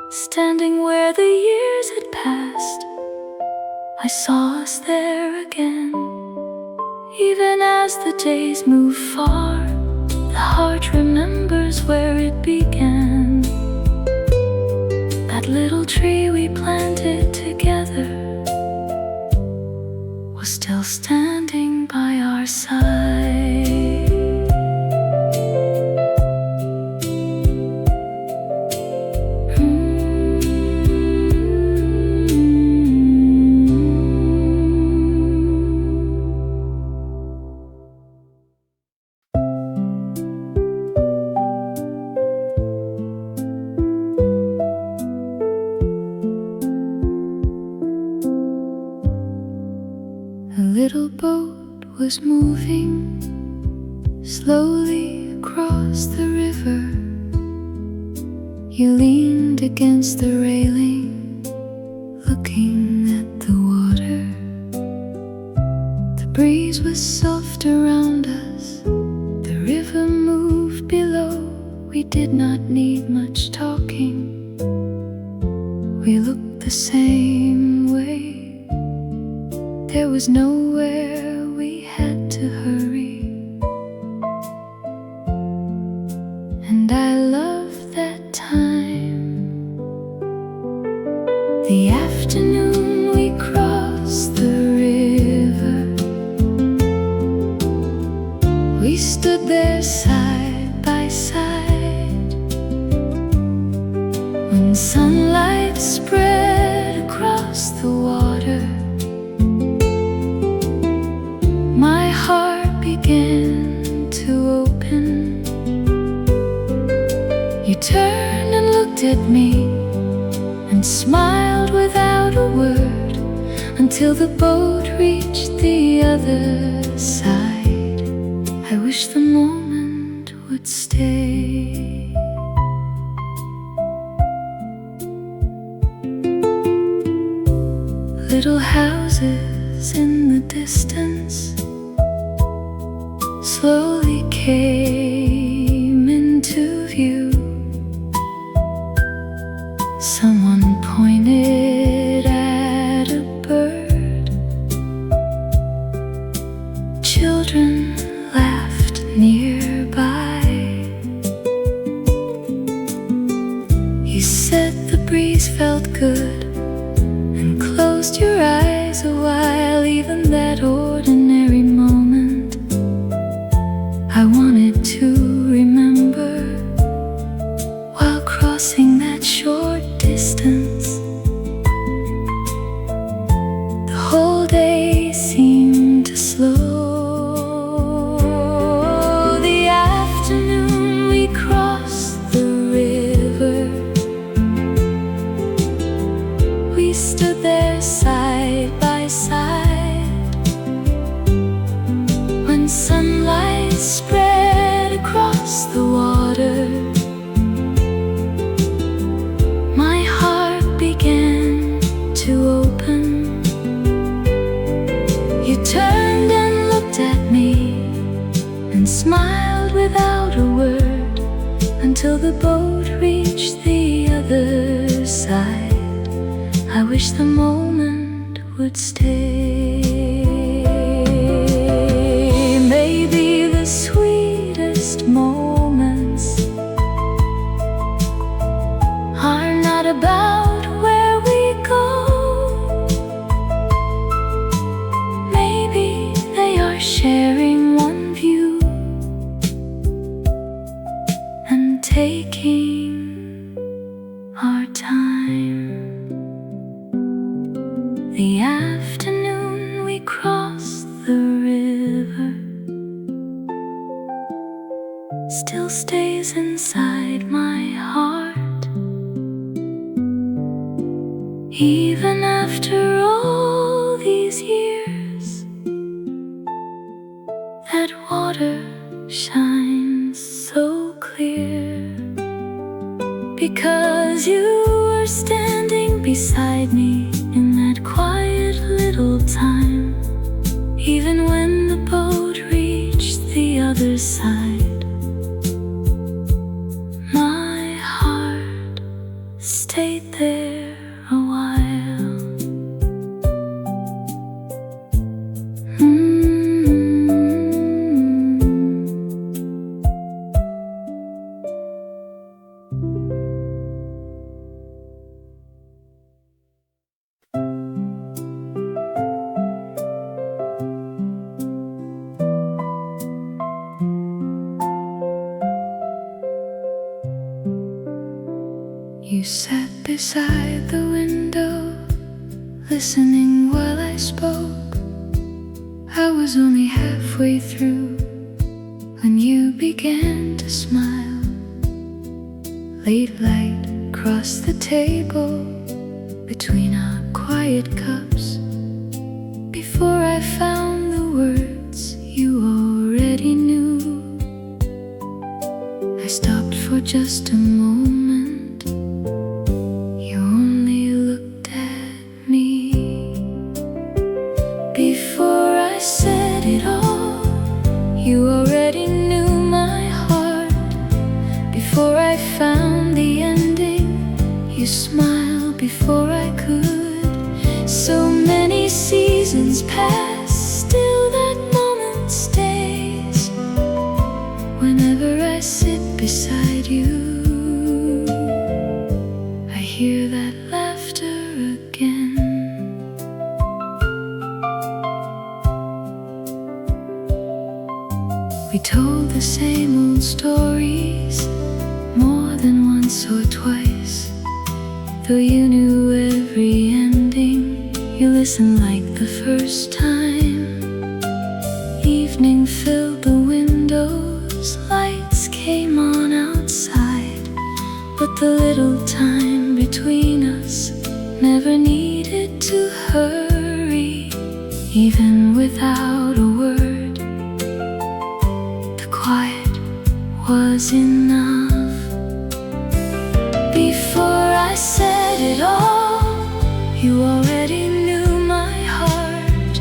A: standing where the years had passed. I saw us there again. Even as the days move far, the heart remembers where it began. That little tree we planted together was still standing by our side. A little boat was moving slowly across the river. You leaned against the railing, looking at the water. The breeze was soft around us, the river moved below. We did not need much talking, we looked the same way. There was nowhere we had to hurry, and I loved that time. The afternoon we crossed the river, we stood there side by side. When sunlight spread across the water, my heart began to open. You turned and looked at me and smiled without a word until the boat reached the other side. I wish the moment would stay. Little houses in the distance slowly came into view. Someone pointed at a bird. Children laughed nearby. You said the breeze felt good and closed your eyes a while. Even that ordinary moment I wanted to remember while crossing that short distance. The whole day seemed to slow. The afternoon we crossed the river. We stood there side by side when sunlight spread across the water. My heart began to open. You turned and looked at me and smiled without a word until the boat reached the other side. I wish the moment would stay. Maybe the sweetest moments are not about where we go. Maybe they are sharing one view and taking our time. The afternoon we crossed the river still stays inside my heart. Even after all these years, that water shines so clear because you were standing beside me in that quiet little time. Even when the boat reached the other side, my heart stayed there a while. You sat beside the window, listening while I spoke. I was only halfway through when you began to smile. Late light crossed the table between our quiet cups. Before I found the words you already knew, I stopped for just a moment. You only looked at me. Before I said it all, you already knew my heart. Before I found the ending, you smiled before I could. So many seasons pass, still that moment stays. Whenever I sit beside you, I hear that laughter again. We told the same old stories more than once or twice. Though you knew every ending, you listened like the first time. Evening filled the windows, lights came on outside, but the little time between us never needed to hurry. even without a word. The quiet was enough. Before I said it all, you already knew my heart.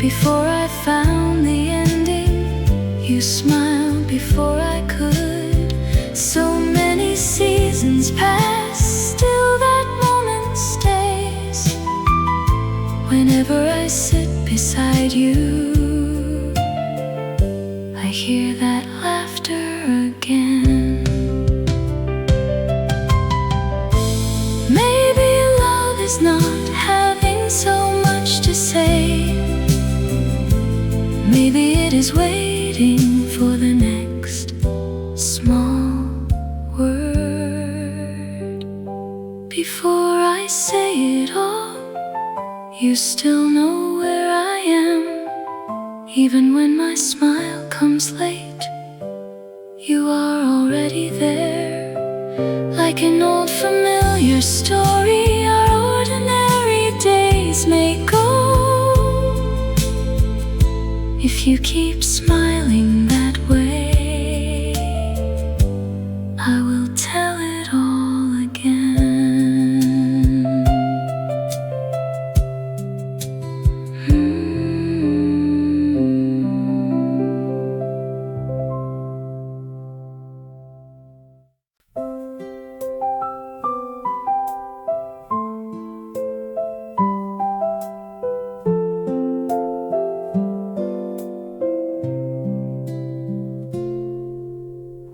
A: Before I found the ending, you smiled before I could. So many seasons passed, still that moment stays. Whenever I sit beside you, I hear that laughter again. Maybe love is not having so much to say. Maybe it is waiting for the next small word. Before I say it all, you still know where I am. Even when my smile comes late, you are already there. Like an old familiar story, our ordinary days may go. If you keep smiling that way, I will tell it all again.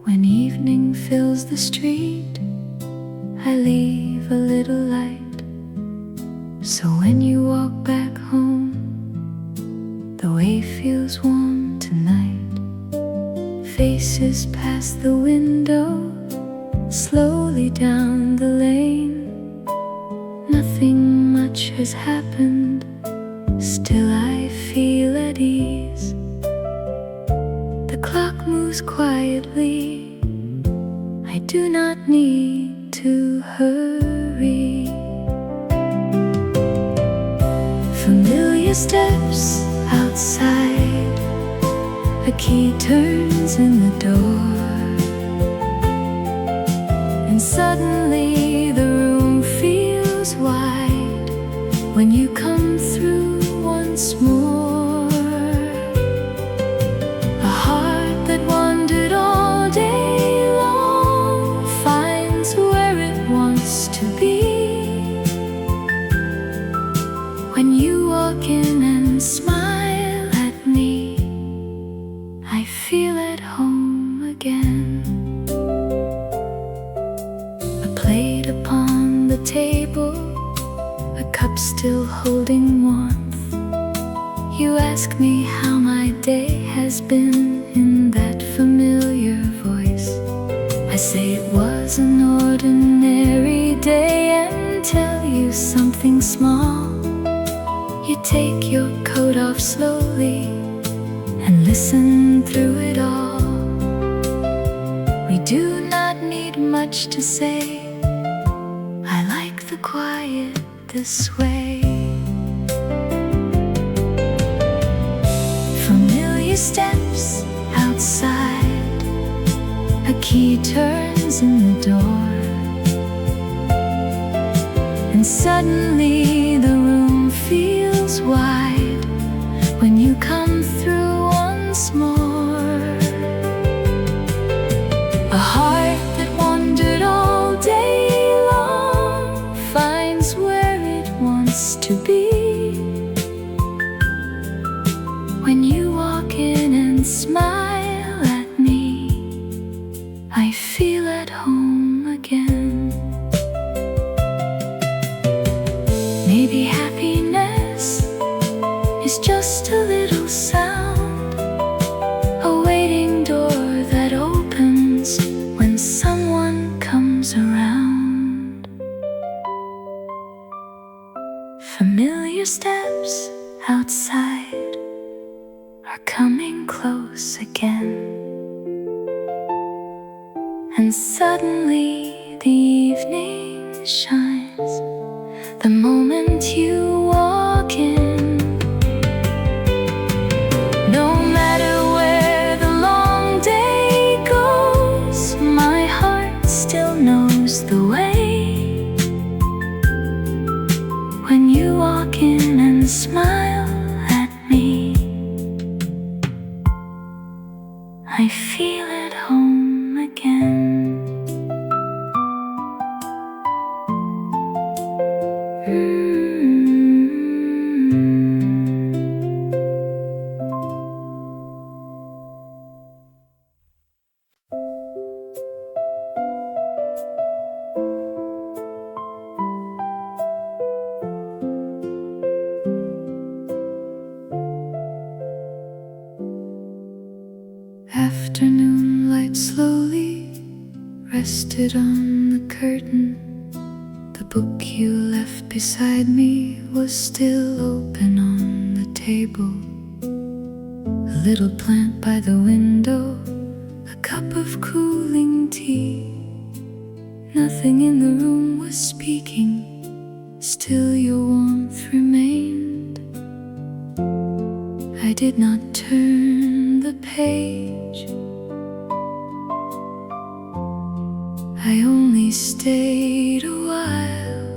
A: When evening fills the street, I leave a little light. So when you walk back home, the way feels warm tonight. Faces pass the window, slowly down the lane. Nothing much has happened, still I feel at ease. The clock moves quietly, I do not need to hurry. Familiar steps outside, a key turns in the door, and suddenly the room feels wide when you come through once more. A heart that wandered all day long finds where it wants to be. When you walk in and smile at me, I feel at home again. A plate upon the table, a cup still holding warmth. You ask me how my day has been in that familiar voice. I say it was an ordinary day and tell you something small. You take your coat off slowly and listen through it all. We do not need much to say. I like the quiet this way. Familiar steps outside, a key turns in the door, and suddenly the room feels wide when you come through once more. A heart that wandered all day long finds where it wants to be. When you walk in and smile at me, I feel at home again. Maybe happiness is just a little sound, a waiting door that opens when someone comes around. Familiar steps outside are coming close again, and suddenly the evening shines the moment you walk in. knows the way. When you walk in and smile at me, I feel at home again. Afternoon light slowly rested on the curtain. The book you left beside me was still open on the table. A little plant by the window, a cup of cooling tea. Nothing in the room was speaking, still your warmth remained. I did not turn the page, I only stayed a while.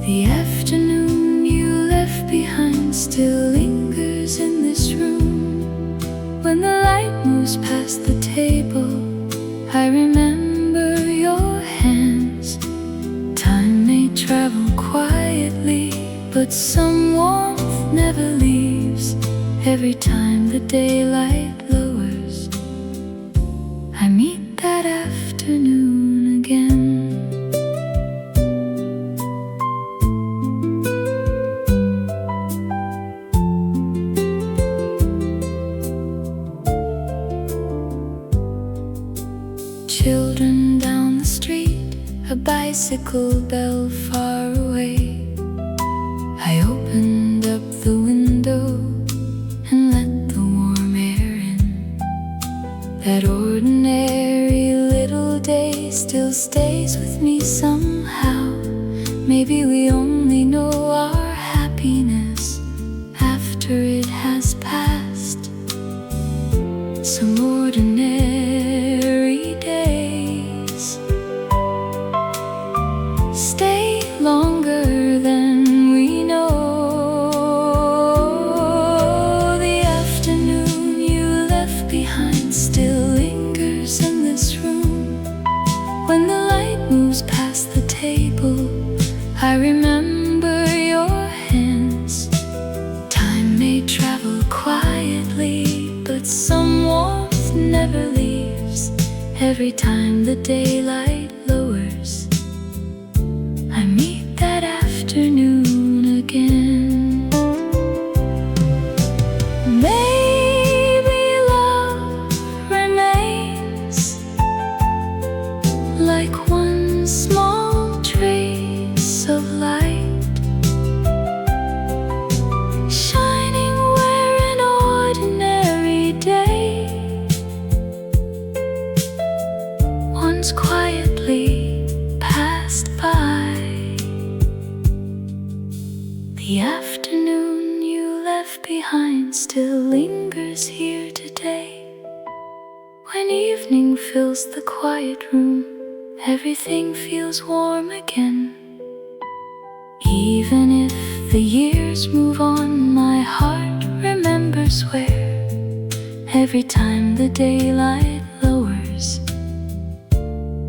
A: The afternoon you left behind still lingers in this room. When the light moves past the table, I remember your hands. Time may travel quietly, but some warmth never leaves. Every time the daylight lowers, I meet that afternoon again. Children down the street, a bicycle bell far away. I opened up the window and let the warm air in. That ordinary little day still stays with me somehow. Maybe we only know our happiness after it has passed. Some ordinary days stay longer than we know. The afternoon you left behind still lingers in this room. When the light moves past the table, I remember your hands. Time may travel quietly, but some warmth never leaves. Every time the daylight lowers, I meet that afternoon again. Maybe love remains like one small trace of light, shining where an ordinary day once quietly passed by. The afternoon you left behind still lingers here today. When evening fills the quiet room, everything feels warm again. Even if the years move on, my heart remembers where. Every time the daylight lowers,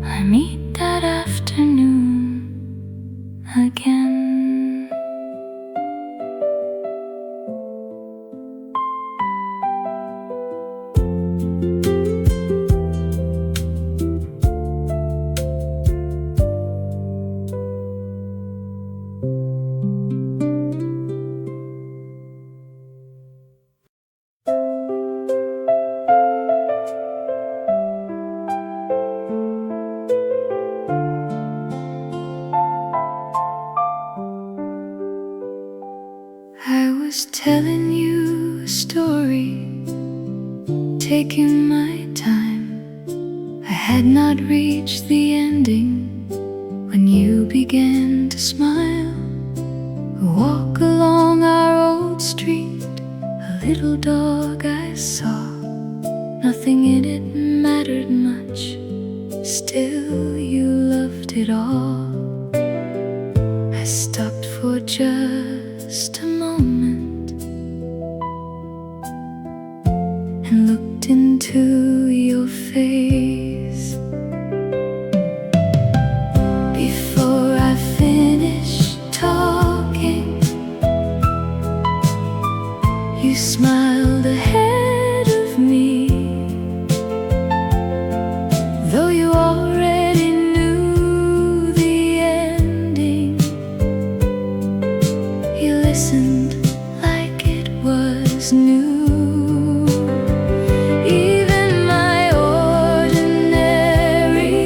A: I meet that afternoon again. I was telling you a story, taking my time. I had not reached the ending when you began to smile. We walk along our old street, a little dog I saw. Nothing in it mattered much. still you loved it all. I stopped for just a moment and looked into your face. Before I finished talking, you smiled ahead of me, though you already knew the ending. You listened like it was new. Even my ordinary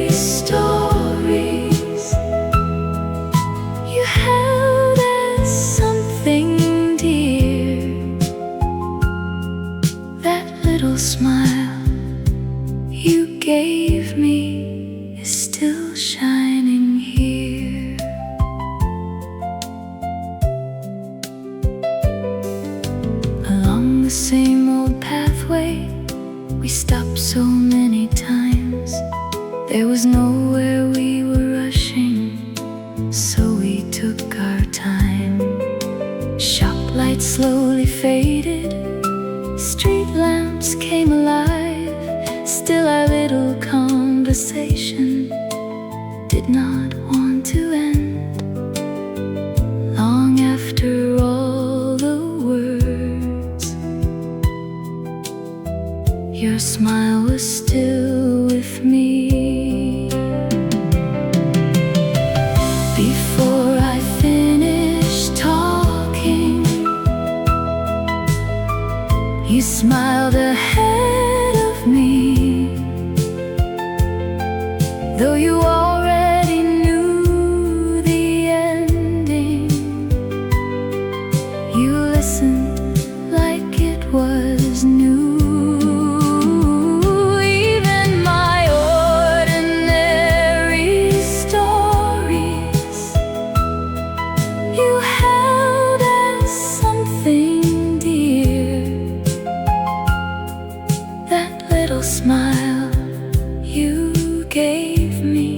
A: stories you held as something dear. That little smile you gave me is still shining here. Along the same old pathway we stopped so many times. There was nowhere we were rushing, so we took our time. Shop lights slowly faded, street lamps came alive. Still our little conversation did not want to end. Long after all the words, your smile was still with me. Before I finished talking, you smiled ahead of me, though you already knew the ending. You listened like it was new. Even my ordinary stories you held as something dear. That little smile you gave me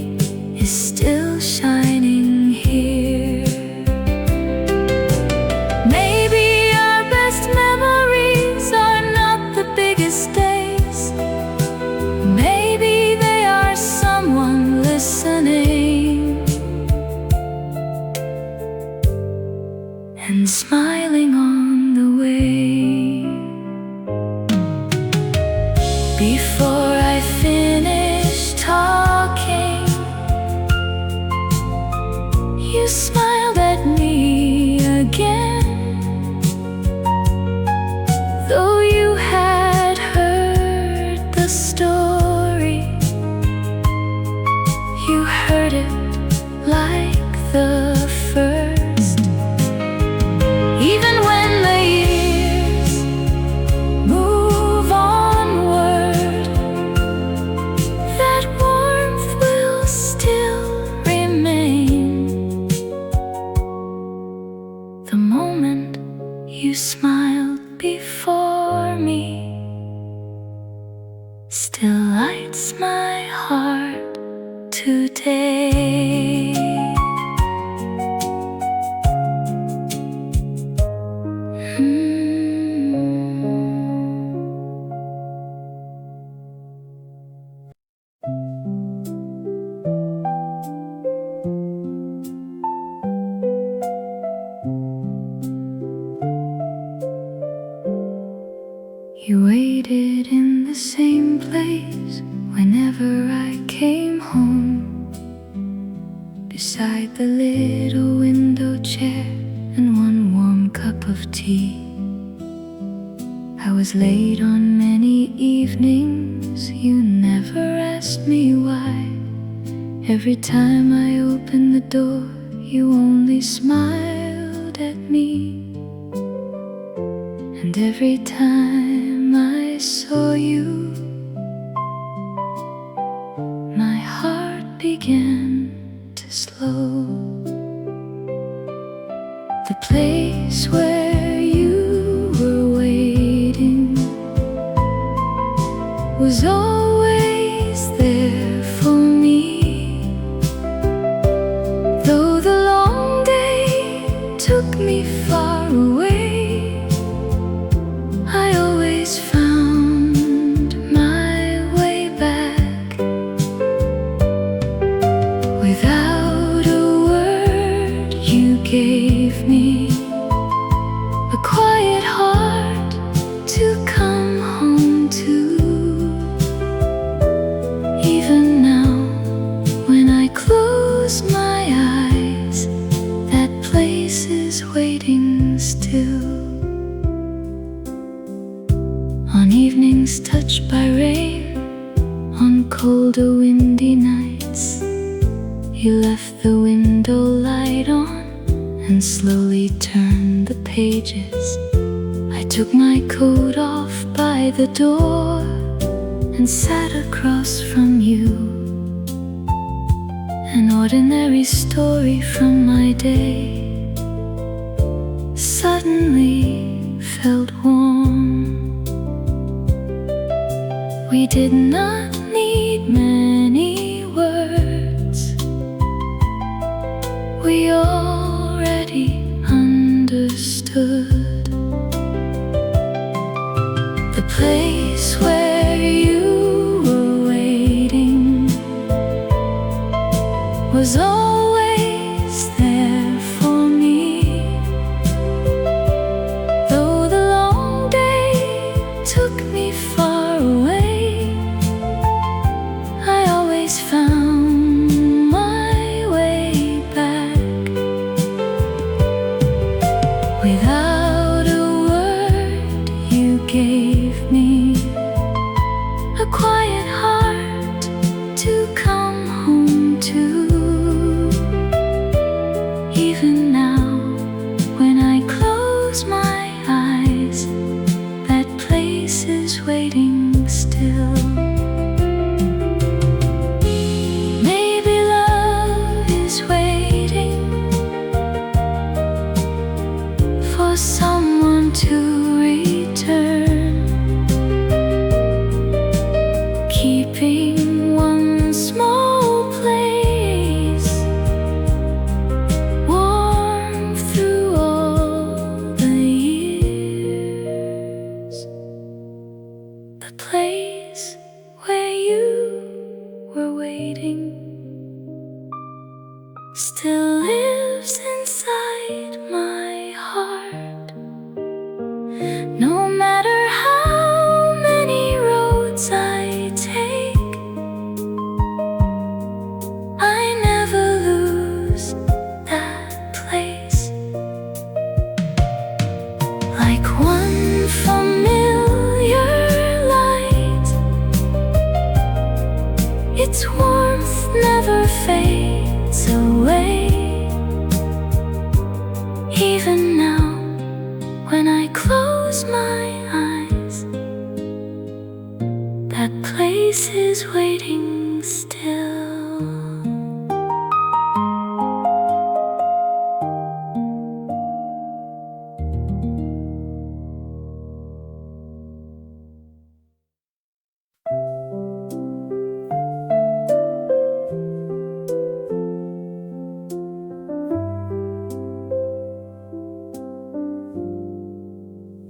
A: is still shining here. Maybe our best memories are not the biggest days. Maybe they are someone listening and smiling on the way. Before I finished talking, you smiled at me again, though you had heard the story. You heard it like the first. Even when the years move onward, that warmth will still remain. The moment you smiled before me still lights my heart today. You waited in the same place whenever I came home, beside the little window chair and one warm cup of tea. I was late on many evenings, you never asked me why. Every time I opened the door, you only smiled at me. And every time I saw you, my heart began to slow. The place where you were waiting was always there for me. You left the window light on and slowly turned the pages. I took my coat off by the door and sat across from you. An ordinary story from my day suddenly felt warm. We did not need many words. We already understood. The place where you were waiting was always there for me. Though the long day took me far away, I always found my way back. Without a word you gave me a quiet heart to come home to. Even now, when I close my eyes, that place is waiting still. Maybe love is waiting for someone to return, keeping one small place warm through all the years. The place where you were waiting still lives inside my heart. No matter how many roads I take, I never lose that place. Like one familiar light, its warmth never fades away. Even now, when I close my eyes, that place is waiting still.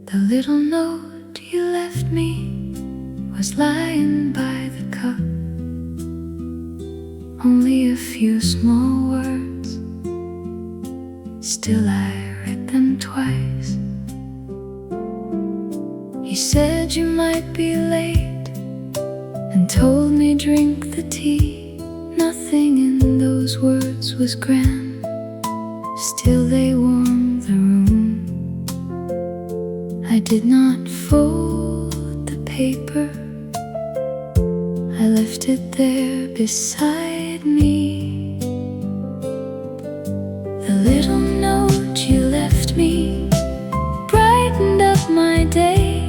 A: The little note you left me was lying by the cup. Only a few small words, still I read them twice. You said you might be late and told me drink the tea. Nothing in those words was grand, still they warmed the room. I did not fold the paper, I left it there beside me. The little note you left me brightened up my day.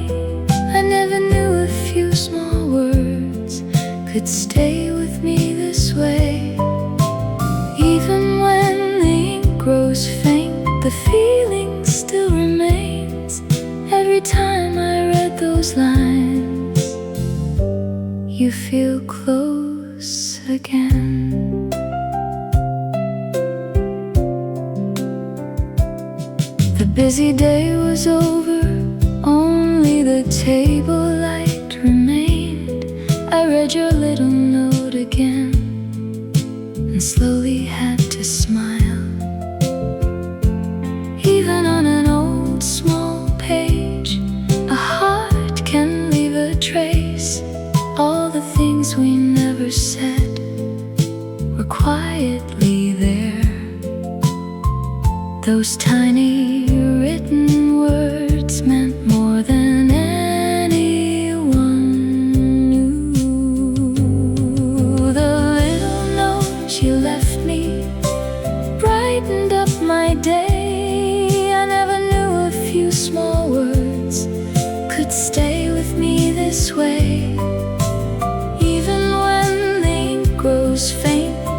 A: I never knew a few small words could stay with me this way. Even when the ink grows faint, the feeling still remains. Every time I read those lines, you feel close again. The busy day was over, only the table light remained. I read your little note again and slowly had to smile. Even on an old small page, a heart can leave a trace. All the things we never said were quietly there. Those tiny written words meant more than anyone knew. The little note you left me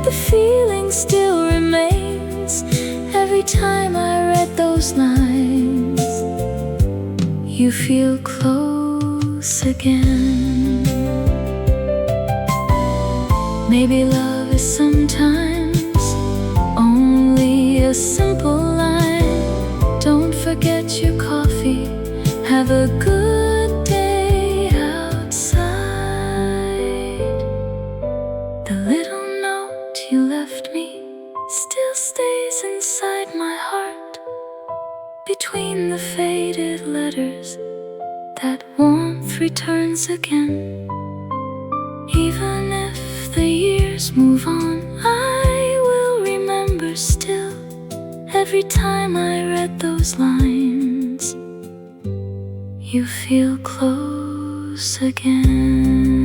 A: the feeling still remains every time I read those lines. You feel close again. Maybe love is sometimes only a simple line. Don't forget your coffee. Have a good day outside. The little note you left me still stays inside my heart. Between the faded letters, that warmth returns again. Even if the years move on, I will remember still. Every time I read those lines, you feel close again.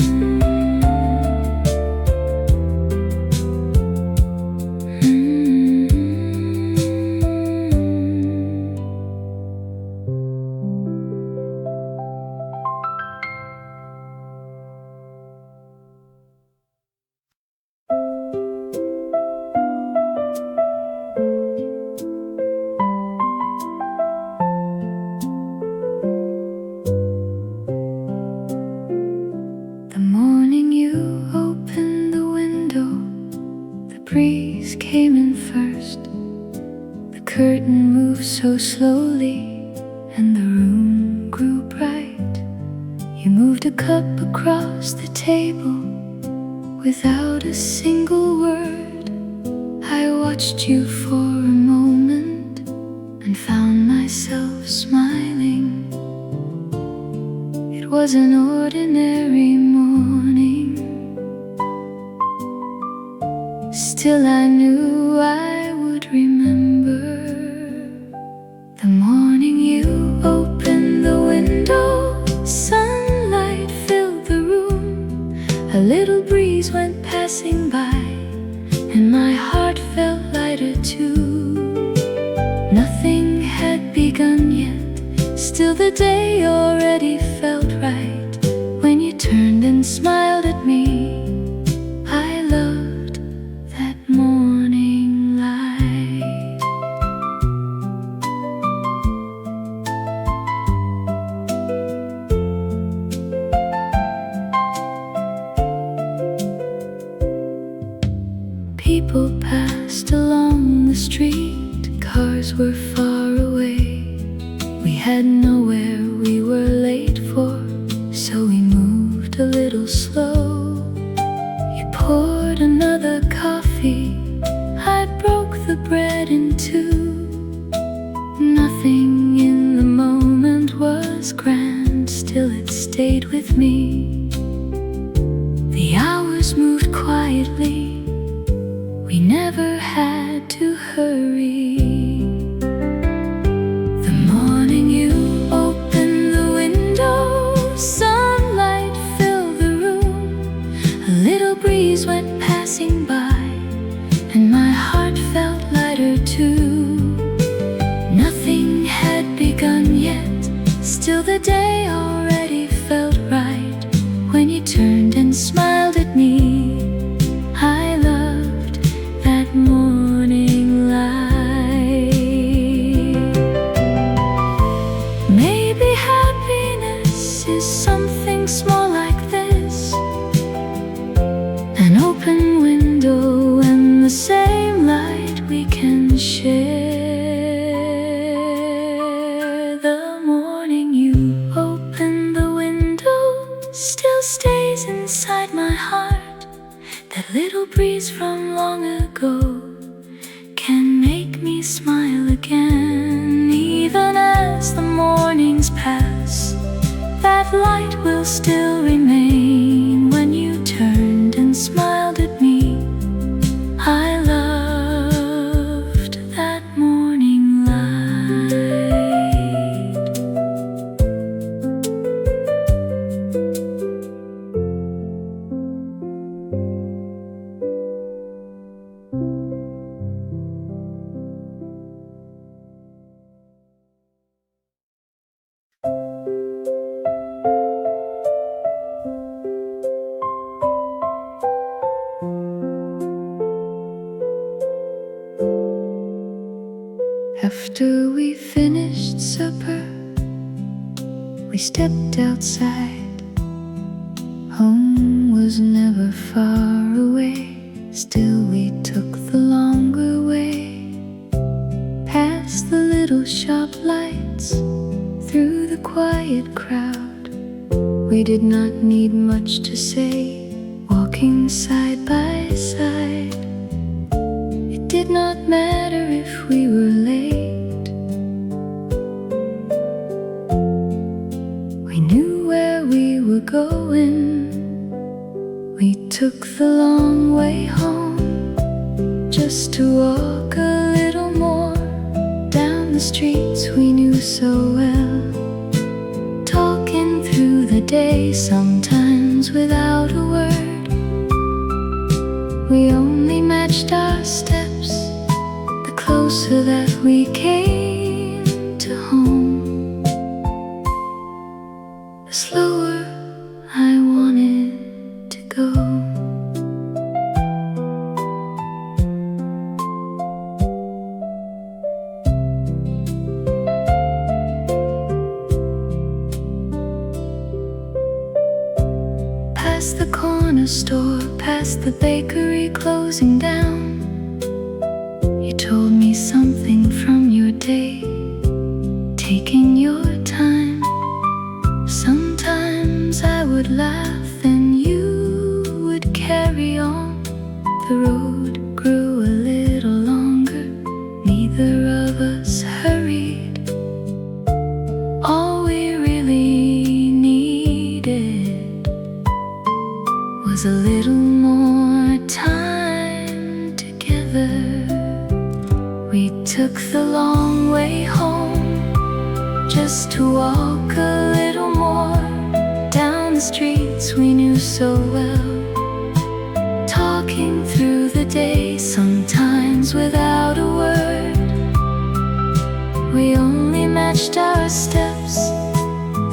A: Breeze came in first. The curtain moved so slowly, and the room grew bright. You moved a cup across the table without a single word. I watched you for a moment and found myself smiling. It was an ordinary morning. Still I knew I would remember the morning you opened the window. Sunlight filled the room. A little breeze went passing by, and my heart felt lighter too. Nothing had begun yet, still the day already felt right. When you turned and smiled at me, I loved morning light. People passed along the street. Cars were far away. We had nowhere we were late for, so we moved a little slow. You poured another coffee. I broke the bread in two. Nothing in the moment was grand, still it stayed with me. The hours moved quietly. We never had to hurry. The morning you opened the window, sunlight filled the room. A little breeze went passing by, and my heart felt lighter too. Nothing had begun yet, still the day already felt right. When you turned and smiled at me, I loved that morning light. Maybe happiness is something small like this, an open window and the same light we can share. The morning you opened the window still stays inside my heart. That little breeze from long ago can make me smile again. Even as the mornings pass, that light will still remain. When you turned and smiled at me, I loved that morning light. After we finished supper, we stepped outside. Home was never far away, still we took the longer way. Past the little shop lights, through the quiet crowd. We did not need much to say, walking side by side. It did not matter if we were late. We knew where we were going. We took the long way home, just to walk a little more down the streets we knew so well. Talking through the day, sometimes without a word. We only matched our steps, the closer that we came to home, the slower I wanted to go. Past the corner store, past the bakery closing down. You told me something from your day, taking your time. Sometimes I would laugh and you would carry on. The road grew a little longer, neither of us hurried. All we really needed was a little more time together. We took the long way home, just to walk a little more down the streets we knew so well. Talking through the day, sometimes without a word. We only matched our steps,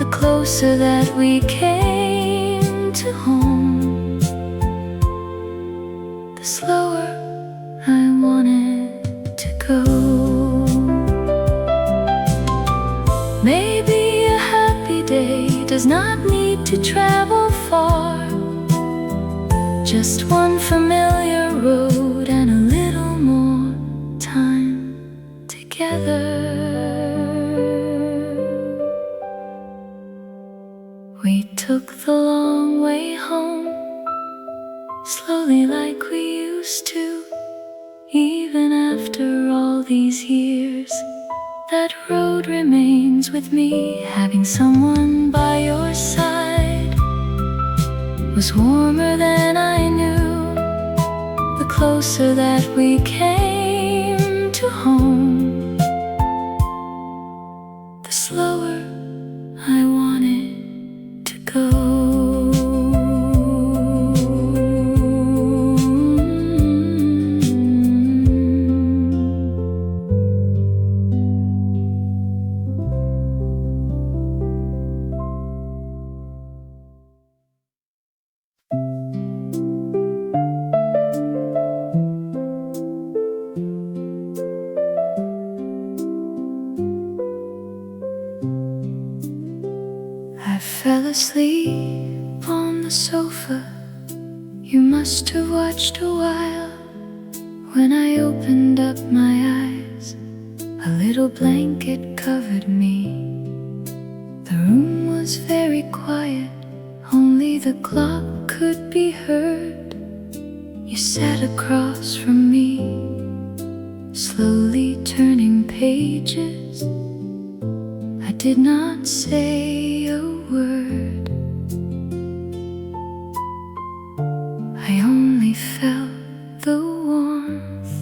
A: the closer that we came to home, the slower I wanted to go. Maybe a happy day does not need to travel far, just one familiar road and a little more time together. We took the long way home, slowly like we used to. Even after all these years, that road remains with me. Having someone by your side was warmer than I knew. The closer that we came to home, the slower I wanted to go. I fell asleep on the sofa. You must have watched a while. When I opened up my eyes, a little blanket covered me. The room was very quiet, only the clock could be heard. You sat across from me, slowly turning pages. I did not say a word. I only felt the warmth,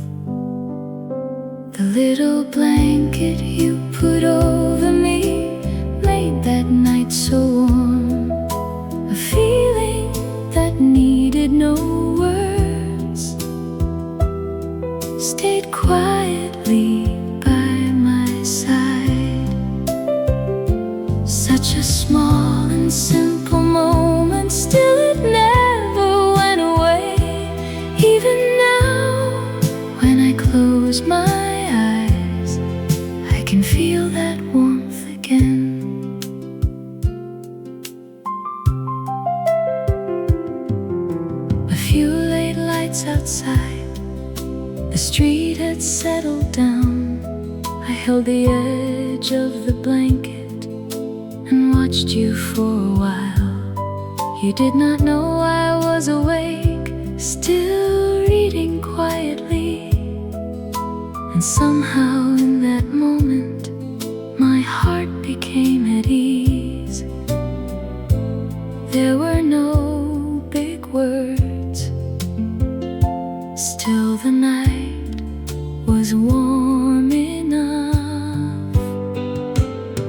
A: the little blanket you put over me made that night so warm. A feeling that needed no words stayed quietly by my side. Such a small and simple moment, still it never went away. Even now, when I close my eyes, outside. The street had settled down. I held the edge of the blanket and watched you for a while. You did not know I was awake, still reading quietly. And somehow in that moment, my heart became at ease. There were no big words, still the night was warm enough.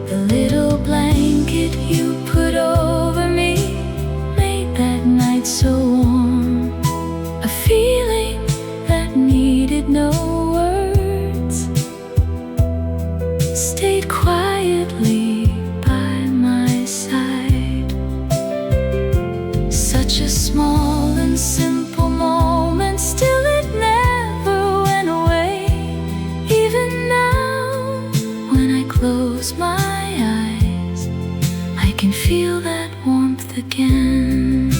A: The little blanket you put over me made that night so warm. A feeling that needed no words stayed quietly by my side. Such a small and simple moment, still it never went away. Even now, when I close my eyes, I can feel that warmth again.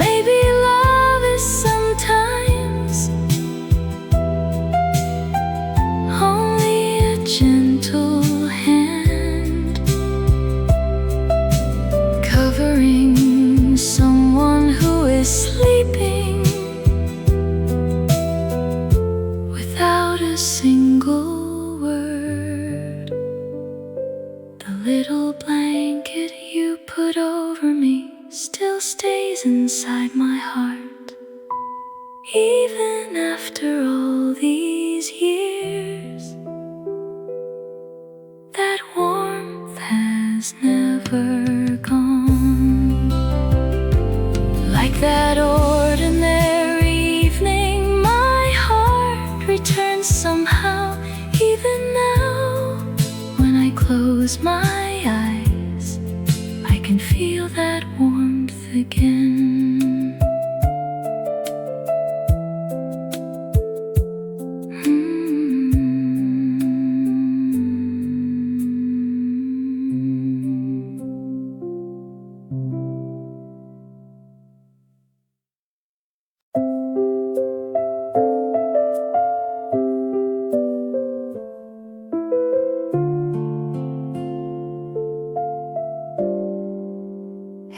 A: Maybe love is sometimes only a gentle hand covering someone who is sleeping without a single word. The little blanket you put over me still stays inside my heart. Even after all these years, that warmth has never gone. Like that ordinary evening, my heart returns somehow. Even now, when I close my eyes, I can feel that warmth again.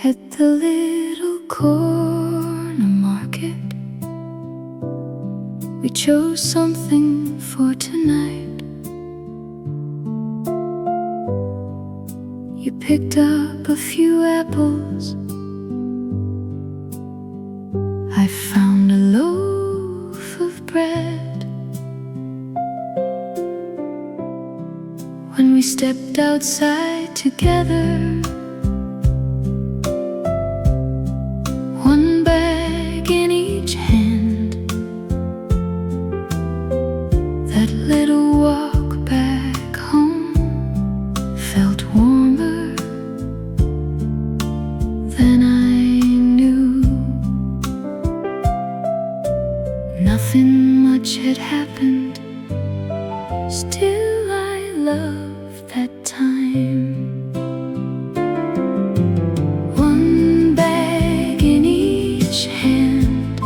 A: At the little corner market, we chose something for tonight. You picked up a few apples, I found a loaf of bread. When we stepped outside together, one bag in each hand, that little walk back home felt warmer than I knew. Nothing much had happened, still I love that time. One bag in each hand,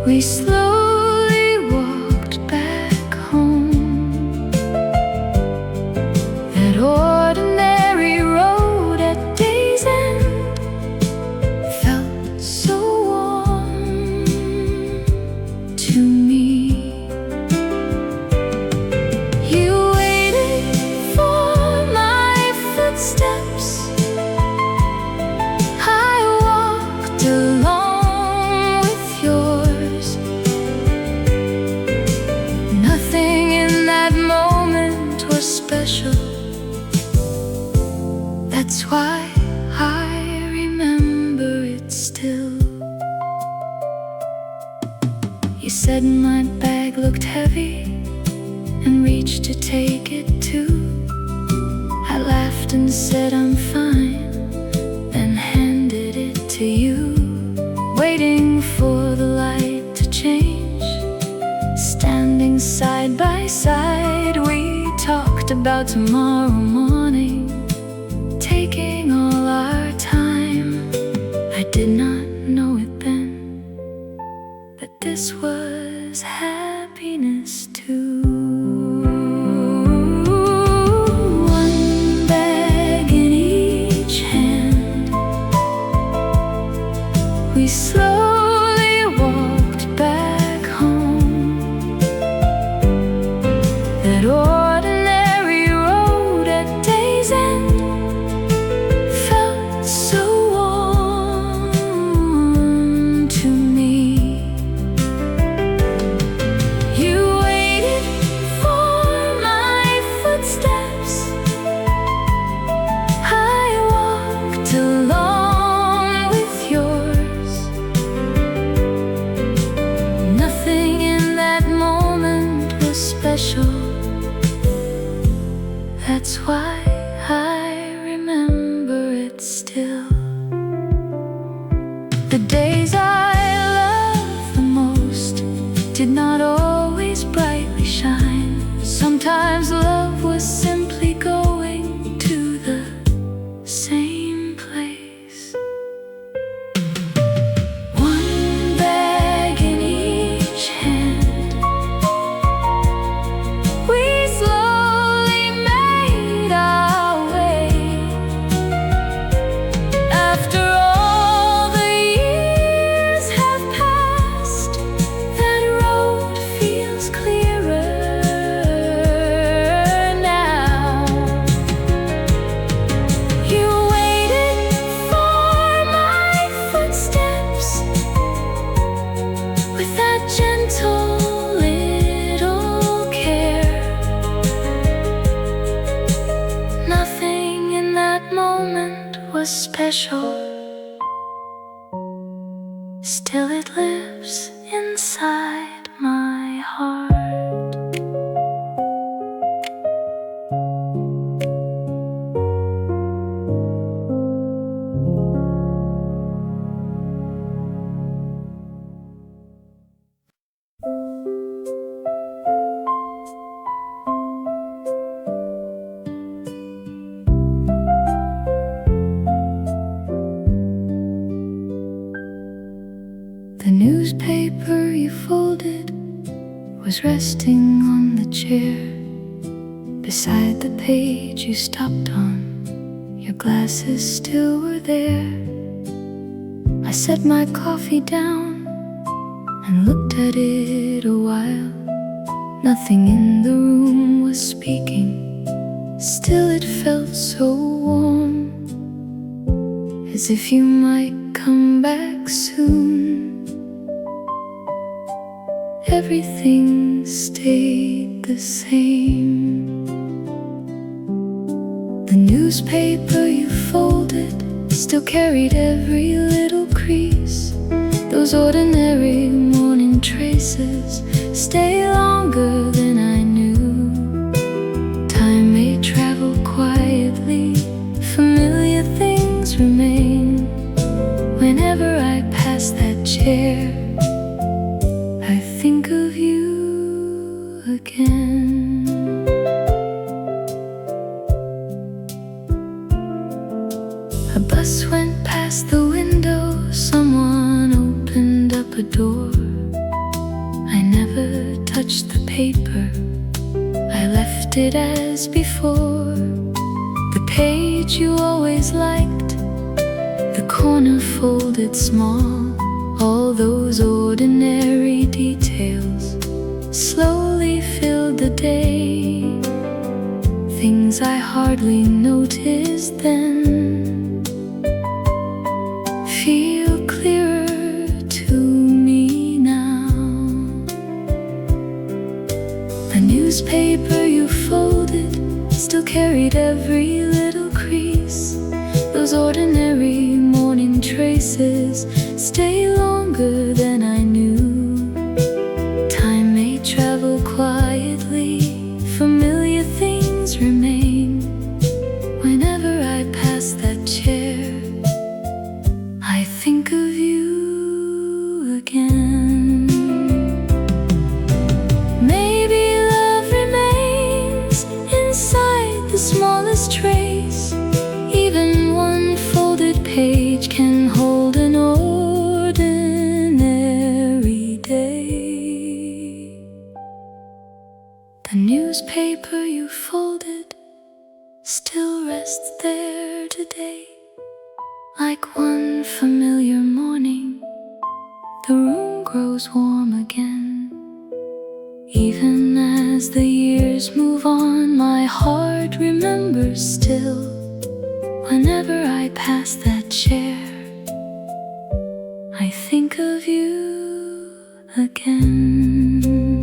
A: we slowly walked back home. That ordinary road at day's end felt so warm to me. You waited for my footsteps, I walked along with yours. Nothing in that moment was special, that's why I remember it still. You said my bag looked heavy and reached to take it too. I laughed and said I'm fine, then handed it to you. Waiting for the light to change, standing side by side, we talked about tomorrow morning, taking all our time. I I did not know it then, that this was happiness too. One bag in each hand, we slowly walked back home. That ordinary road at day's end felt so warm to me. You waited for my footsteps, I walked along with yours. Nothing in that moment was special. That's why I remember it still. The days I love the most did not always brightly shine. Sometimes love was simply going to the same place. One bag in each hand, we slowly made our way. After all the years have passed, that road feels clearer now. You waited for my footsteps with that gentle little care. Nothing in that moment was special. Still it lives inside my heart. The newspaper you folded was resting on the chair beside the page you stopped on. Your glasses still were there. I set my coffee down and looked at it a while. Nothing in the room was speaking. Still it felt so warm, as if you might come back soon. Everything stayed the same. The newspaper you folded still carried every little crease. Those ordinary morning traces stay longer than I knew. Time may travel quietly, familiar things remain. Whenever I pass that chair, I think of you again. A bus went past the window, someone opened up a door. I never touched the paper, I left it as before. The page you always liked, the corner folded small. All those ordinary details slowly filled the day. Things I hardly noticed then feel clearer to me now. The newspaper you folded still carried every little crease. Those ordinary morning traces stay longer than I knew. Time may travel quietly, familiar things remain. Whenever I pass that chair, I think of you again. Maybe love remains inside the smallest trace. Even one folded page can hold an like one familiar morning, the room grows warm again. Even as the years move on, my heart remembers still. Whenever I pass that chair, I think of you again.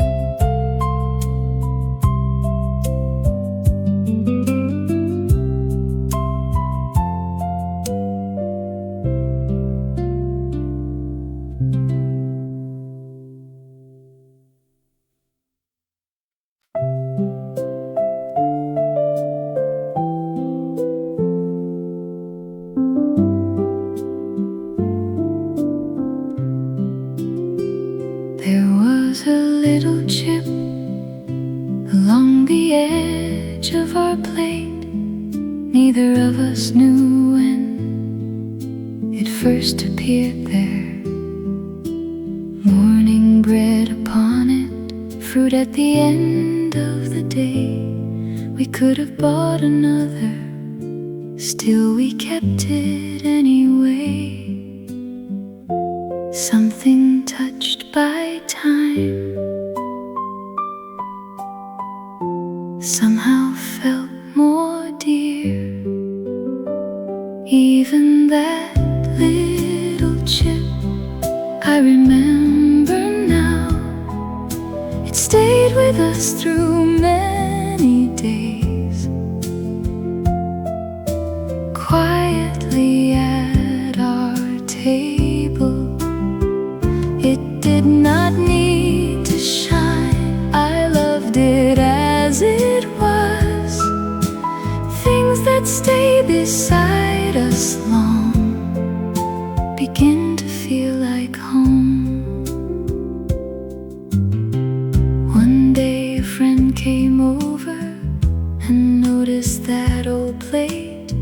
A: There was a little chip along the edge of our plate. Neither of us knew when it first appeared there. Morning bread upon it, fruit at the end of the day. We could have bought another, still we kept it anyway. Something touched by time somehow felt more dear. Even that little chip, I remember now. It stayed with us through many days, quietly at our table. It did not need to shine, I loved it as it was. Things that stay beside us long begin to feel like home. One day a friend came over and noticed that old plate.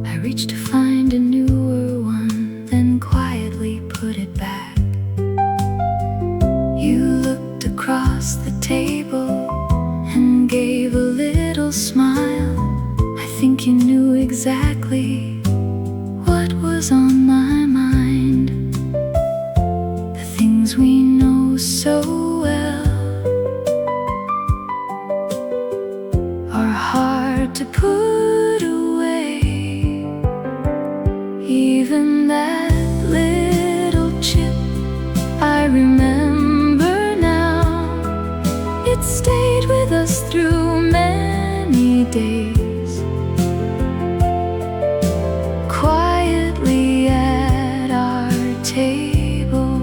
A: I reached to find a newer one, then quietly put it back. You looked across the table and gave a little smile. I think you knew exactly what was on my mind. The things we know so well are hard to put away. Even that little chip, I remember now. It stayed with us through many days, quietly at our table.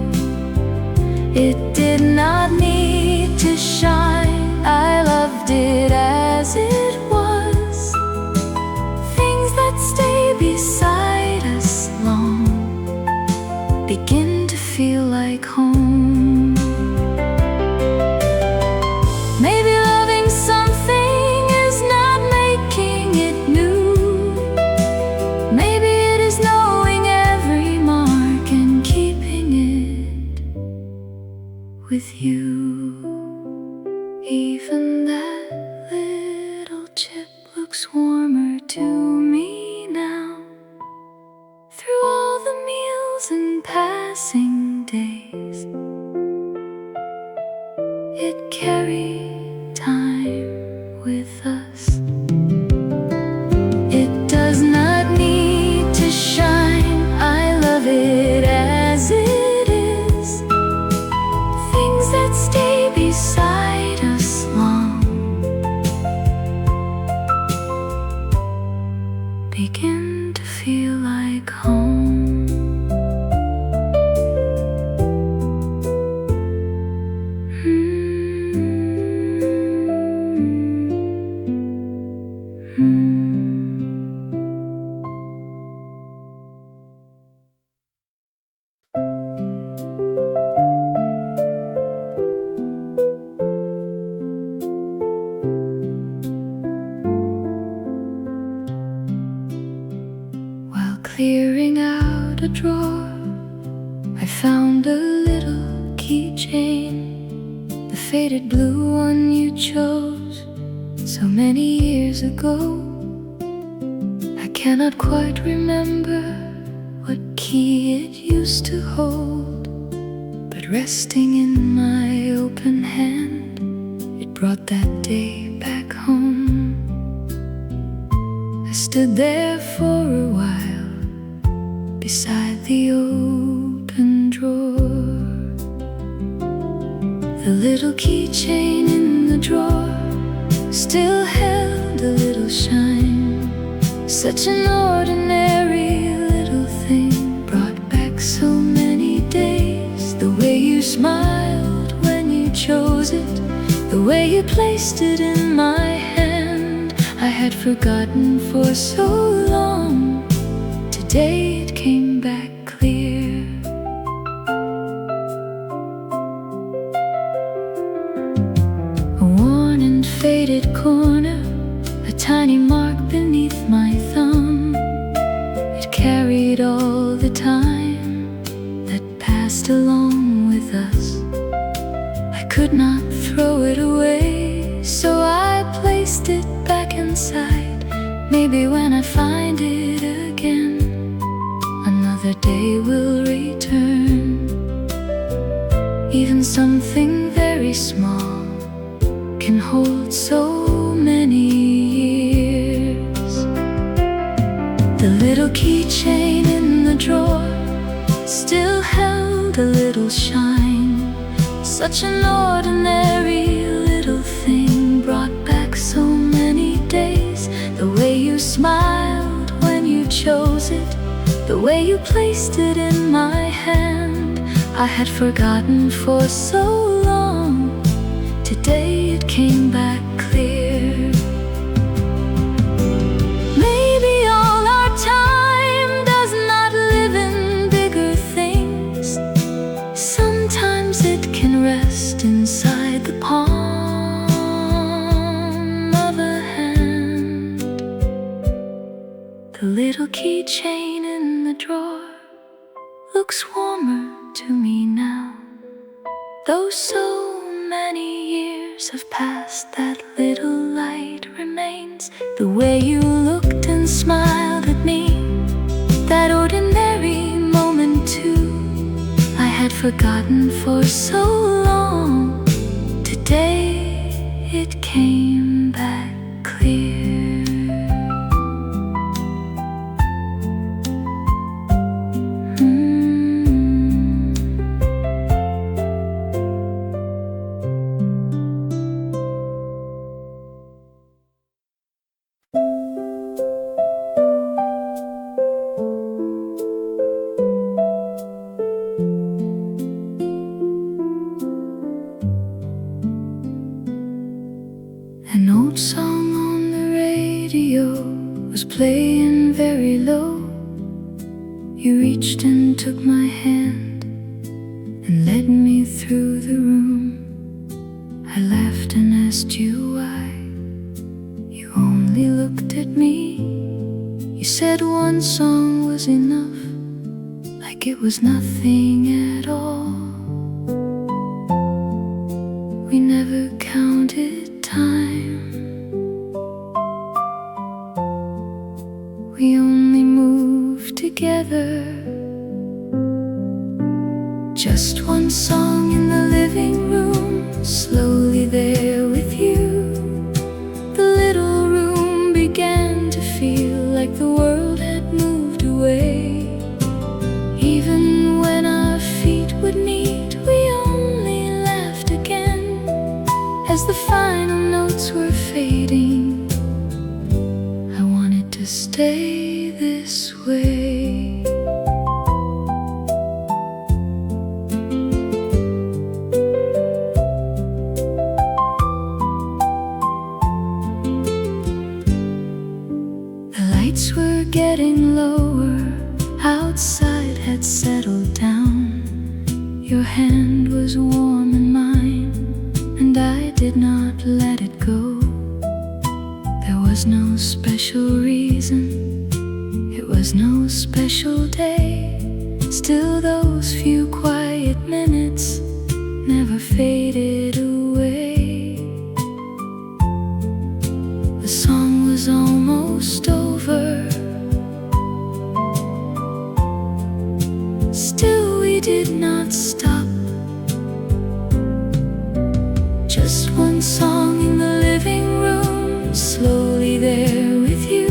A: It did not need to shine, I loved it as it was. Things that stay beside us long begin to feel like home. Maybe loving something is not making it new. Maybe it is knowing every mark and keeping it with you. Even that little chip looks warmer to me now. Through all the meals and passing days, it carried time with us. It does not need to shine, I love it as it is. Things that stay beside us long begin to feel like home. While clearing out a drawer, I found a little keychain, the faded blue one you chose so many years ago. I cannot quite remember what key it used to hold, but resting in my open hand, it brought that day back home. I stood there for a while beside the open drawer. The little keychain in the drawer still held a little shine. Such an ordinary little thing brought back so many days. The way you smiled when you chose it, the way you placed it in my hand, I had forgotten for so long. Today it came back clear. A worn and faded corner, a tiny mark beneath my thumb. It carried all the time that passed along with us. I could not throw it away, so I placed it back inside. Maybe when I find it again, another day will return. Even something very small can hold so many years. The little keychain in the drawer still held a little shine. Such an ordinary little thing brought back so many days. The way you smiled when you chose it, the way you placed it in my hand, I had forgotten for so long. Today it came back clear. Maybe all our time does not live in bigger things. Sometimes it can rest inside the palm of a hand. The little keychain in the drawer looks warmer to me now. Though so many years have passed, that little light remains. The way you looked and smiled at me, that ordinary moment too, I had forgotten for so long. Today it came back clear. An old song on the radio was playing very low. You reached and took my hand and led me through the room. I laughed and asked you why. You only looked at me. You said one song was enough, like it was nothing at all. We never counted time. We only moved together. Just one song in the living room, slowly there with you. The little room began to feel like the world had moved away. Even when our feet would meet, we only laughed again. As the final notes were fading, I wanted to stay this way. The lights were getting lower, outside had settled down. Your hand was warm in mine, and I did not let it go. There was no special reason, it was no special day. Still those few quiet minutes never faded away. The song was almost over. did not stop. Just one song in the living room, slowly there with you.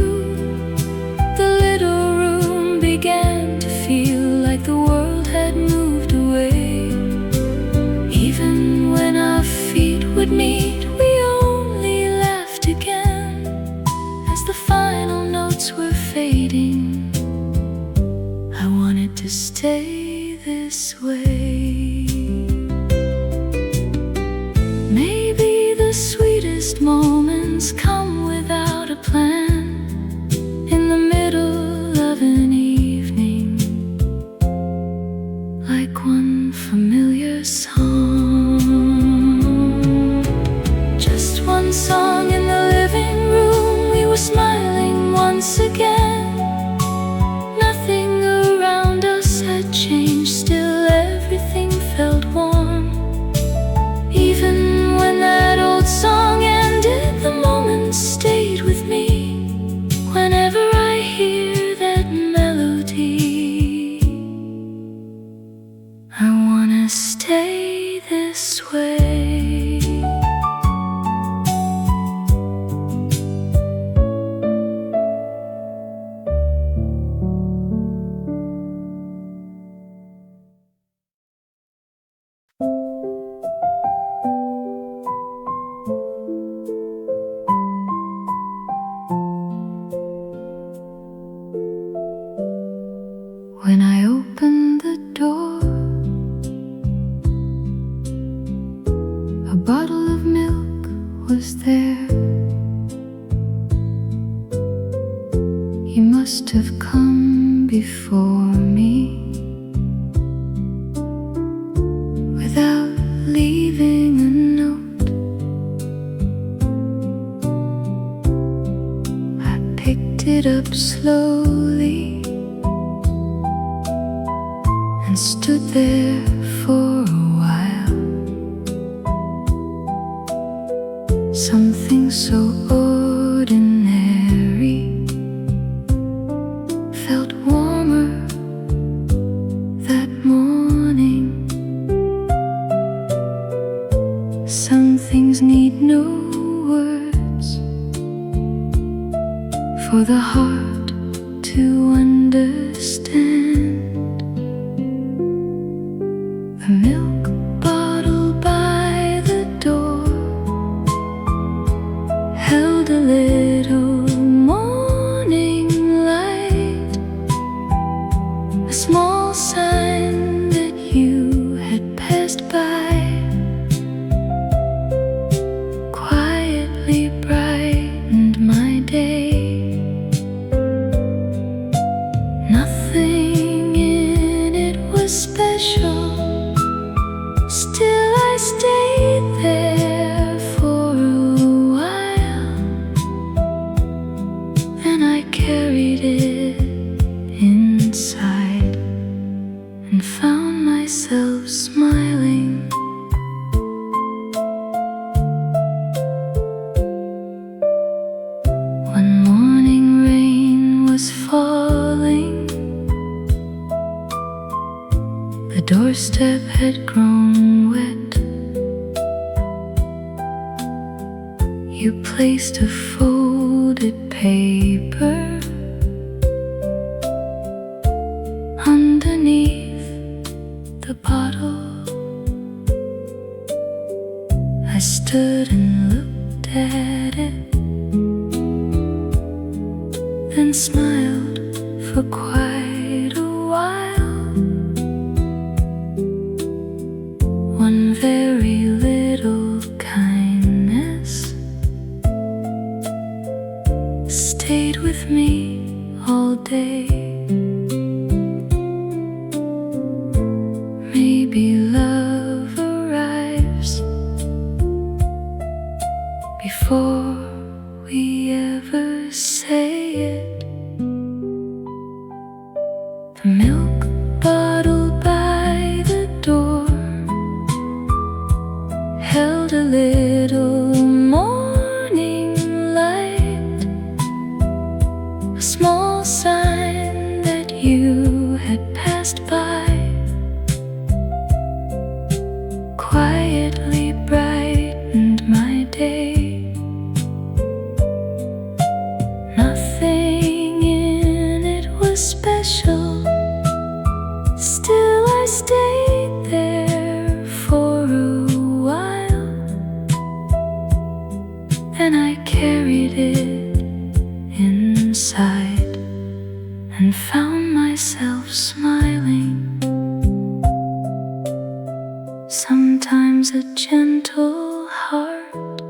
A: The little room began to feel like the world had moved away. Even when our feet would meet, we only laughed again. As the final notes were fading, I wanted to stay this way. Maybe the sweetest moments come without a plan. In the middle of an evening, like one familiar song. Just one song in the living room, we were smiling once again. Nothing around us had changed, still everything felt warm. Even when that old song ended, the moment stayed with me. Whenever I hear that melody, I wanna stay this way. When I opened the door, a bottle of milk was there. You must have come before me, without leaving a note. I picked it up slowly and stood there for a while. Something so ordinary felt warmer that morning. Some things need no words for the heart to understand. The milk bottle by the door held a little morning light, a small sign that you had passed by, quietly brightened my day. Nothing in it was special, still I stayed there for a while. Then I carried it inside and found myself smiling. One morning rain was falling. The doorstep had grown wet. You placed a folded paper underneath the bottle. I stood and looked at it, then smiled for quite a while. One very little kindness stayed with me all day. Maybe love arrives before we ever say it. The milk bottle by the door held a little morning light, a small sign that you had passed by, Sometimes a gentle heart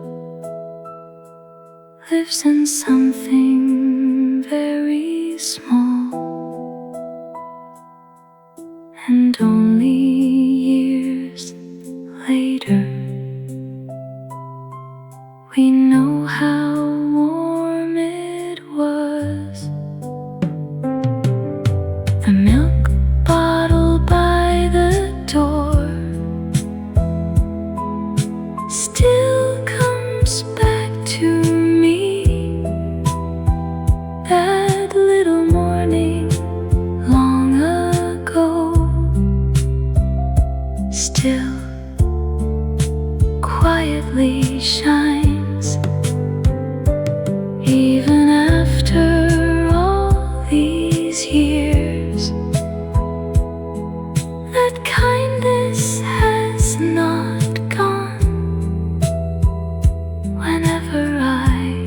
A: lives in something very small, and only years later we know how warm it was. The milk bottle by the door still comes back to me. That little morning long ago still quietly shines, even after all these years. That kindness has not gone. Whenever I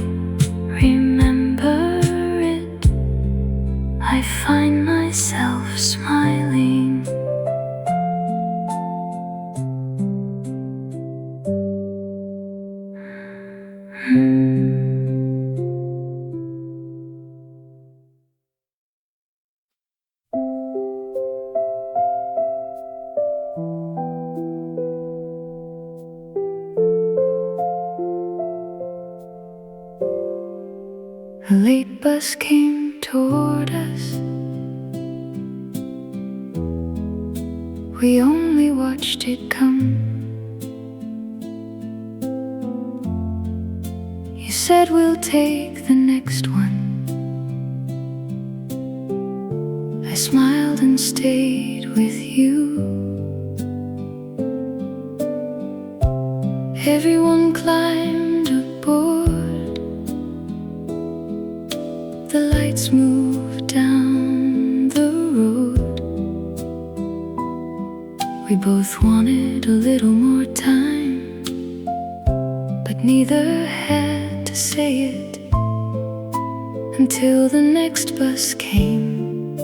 A: remember it, I find myself smiling. A late bus came toward us. We only watched it come. You said we'll take the next one. I smiled and stayed with you. Everyone climbed aboard. The lights moved down the road. We both wanted a little more time, but neither had to say it until the next bus came.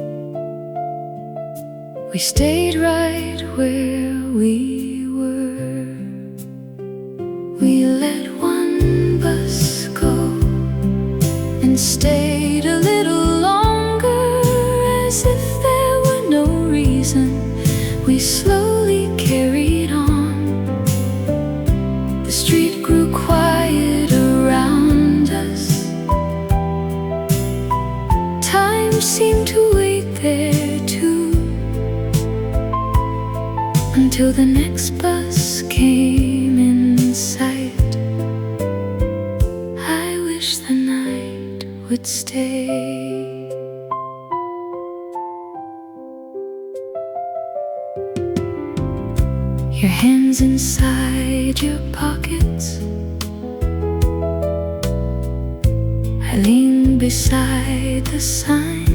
A: We stayed right where we were. We let one bus go and stayed a little longer, as if there were no reason. We slowly carried on. The street grew quiet around us. Time seemed to wait there too, until the next bus came in sight. I wish the night would stay. Your hands inside your pockets, I leaned beside the sign.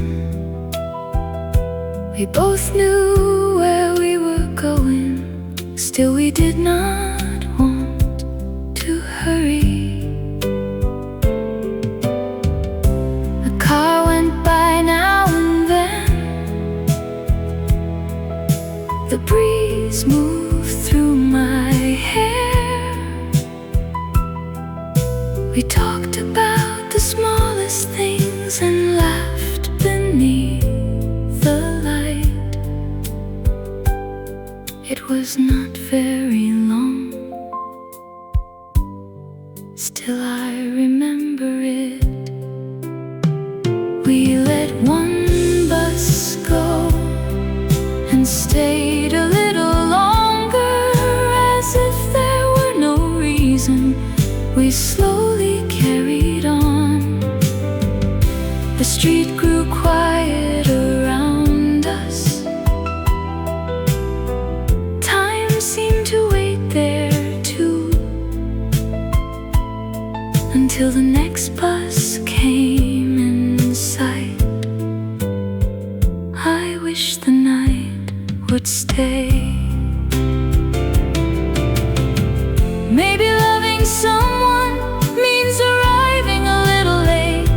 A: We both knew where we were going, still we did not want to hurry. A car went by now and then. The breeze moved through my hair. We talked about the smallest things and laughed beneath the light. It was not very long, still I remember it. We let one bus go and stayed a little longer, as if there were no reason. We slowly carried on. The street grew quiet around us. Time seemed to wait there too, until the next bus came in sight. I wish the night would stay. Maybe loving someone means arriving a little late,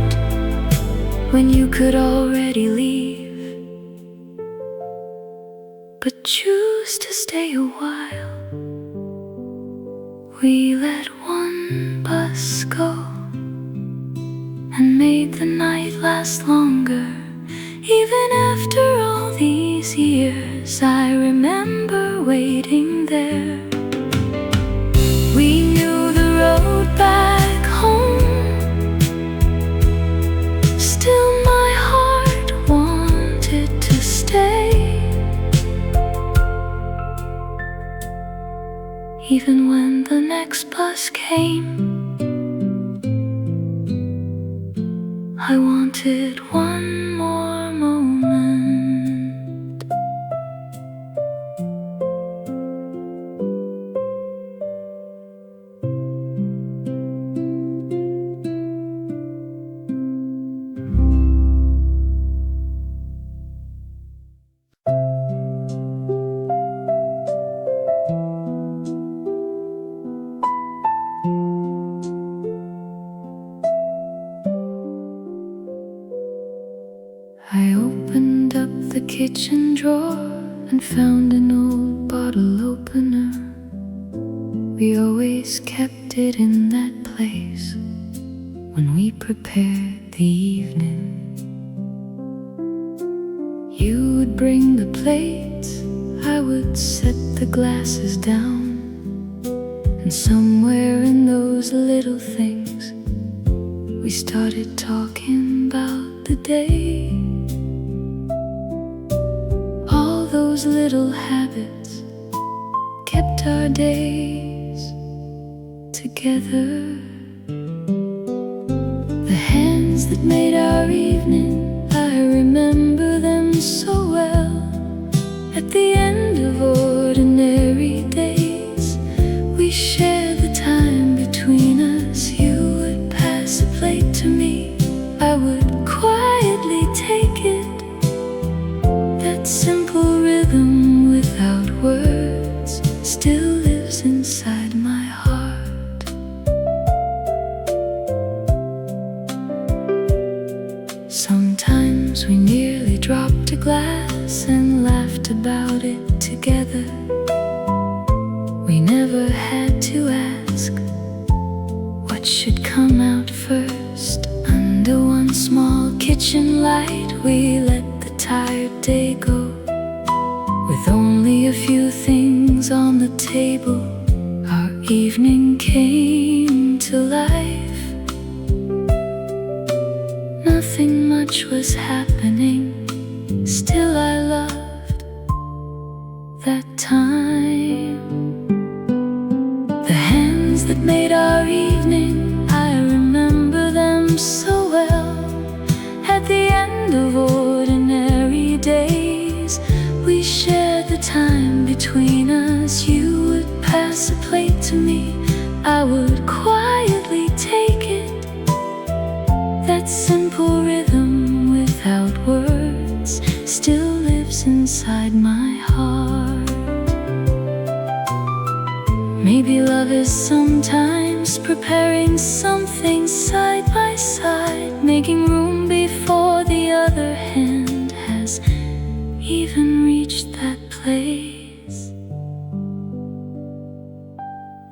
A: when you could already leave, but choose to stay a while We let one bus go and made the night last longer. Even after all these years, I remember waiting there. We knew the road back home. Still my heart wanted to stay. Even when the next bus came, I wanted one more moment. I opened up the kitchen drawer and found an old bottle opener. We always kept it in that place when we prepared the evening. You would bring the plates, I would set the glasses down, and somewhere in those little things we started talking about the day. Those little habits kept our days together. The hands that made our evening, I remember them so well. At the end of ordinary days, we shared the time between us. You would pass a plate to me, I would quietly take it. That simple rhythm without words still lives inside my heart. Sometimes we nearly dropped a glass and laughed about it together. We never had to ask what should come out first. Under one small kitchen light, we let the tired day go. With only a few things on the table, our evening came to life. Nothing much was happening, still I loved that time. The hands that made our evening, I remember them so well. At the end of ordinary days, we shared the time between us. You would pass a plate to me, I would quietly take it. That simple rhythm without words still lives inside my heart. Maybe love is sometimes preparing something side by side, making room before the other hand has even reached that place.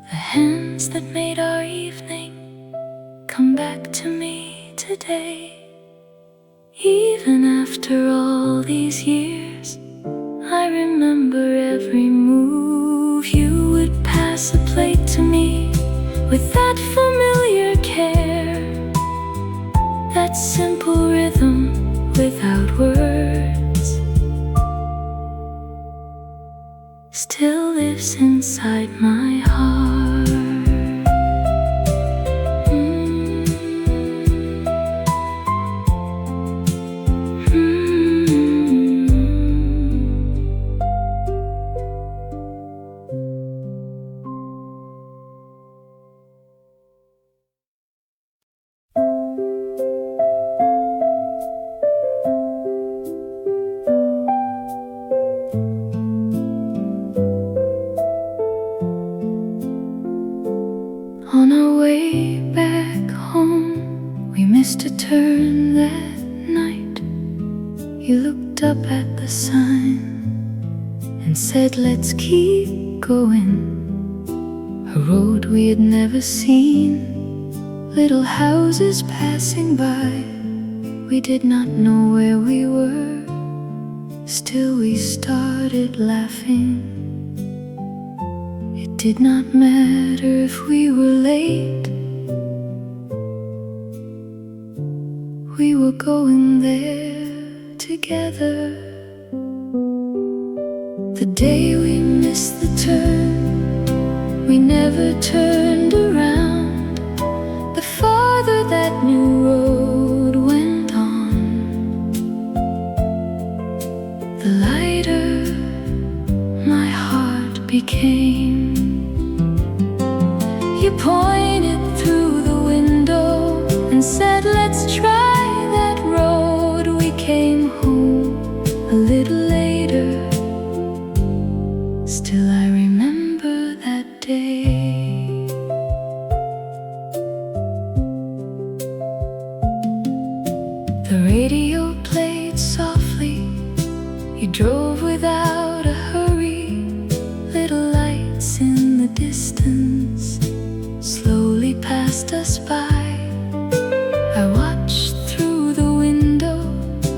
A: The hands that made our evening come back to me today. Even after all these years, I remember every move. You would pass a plate to me with that familiar care. That simple rhythm without words still lives inside my heart. On our way back home, we missed a turn that night. You looked up at the sign and said, "Let's keep going." a road we had never seen, little houses passing by. We did not know where we were, still we started laughing. It did not matter if we were late, we were going there together. The day we missed the turn, we never turned around. The farther that new road went on, the lighter my heart became. You pointed through the window and said, let's try that road. We came home a little later. Still I remember that day. The radio played softly, you drove without a hurry. Little lights in the distance slowly passed us by. I watched through the window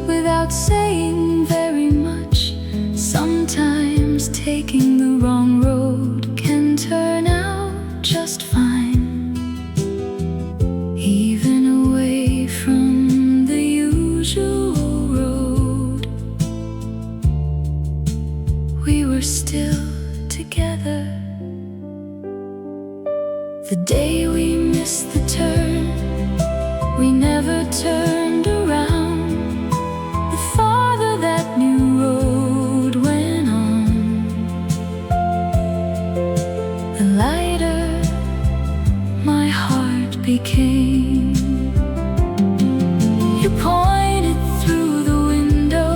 A: without saying very much. Sometimes taking the wrong road can turn out just fine, even away from the usual road. We were still together. The day we missed the turn, we never turned around. The farther that new road went on, the lighter my heart became. You pointed through the window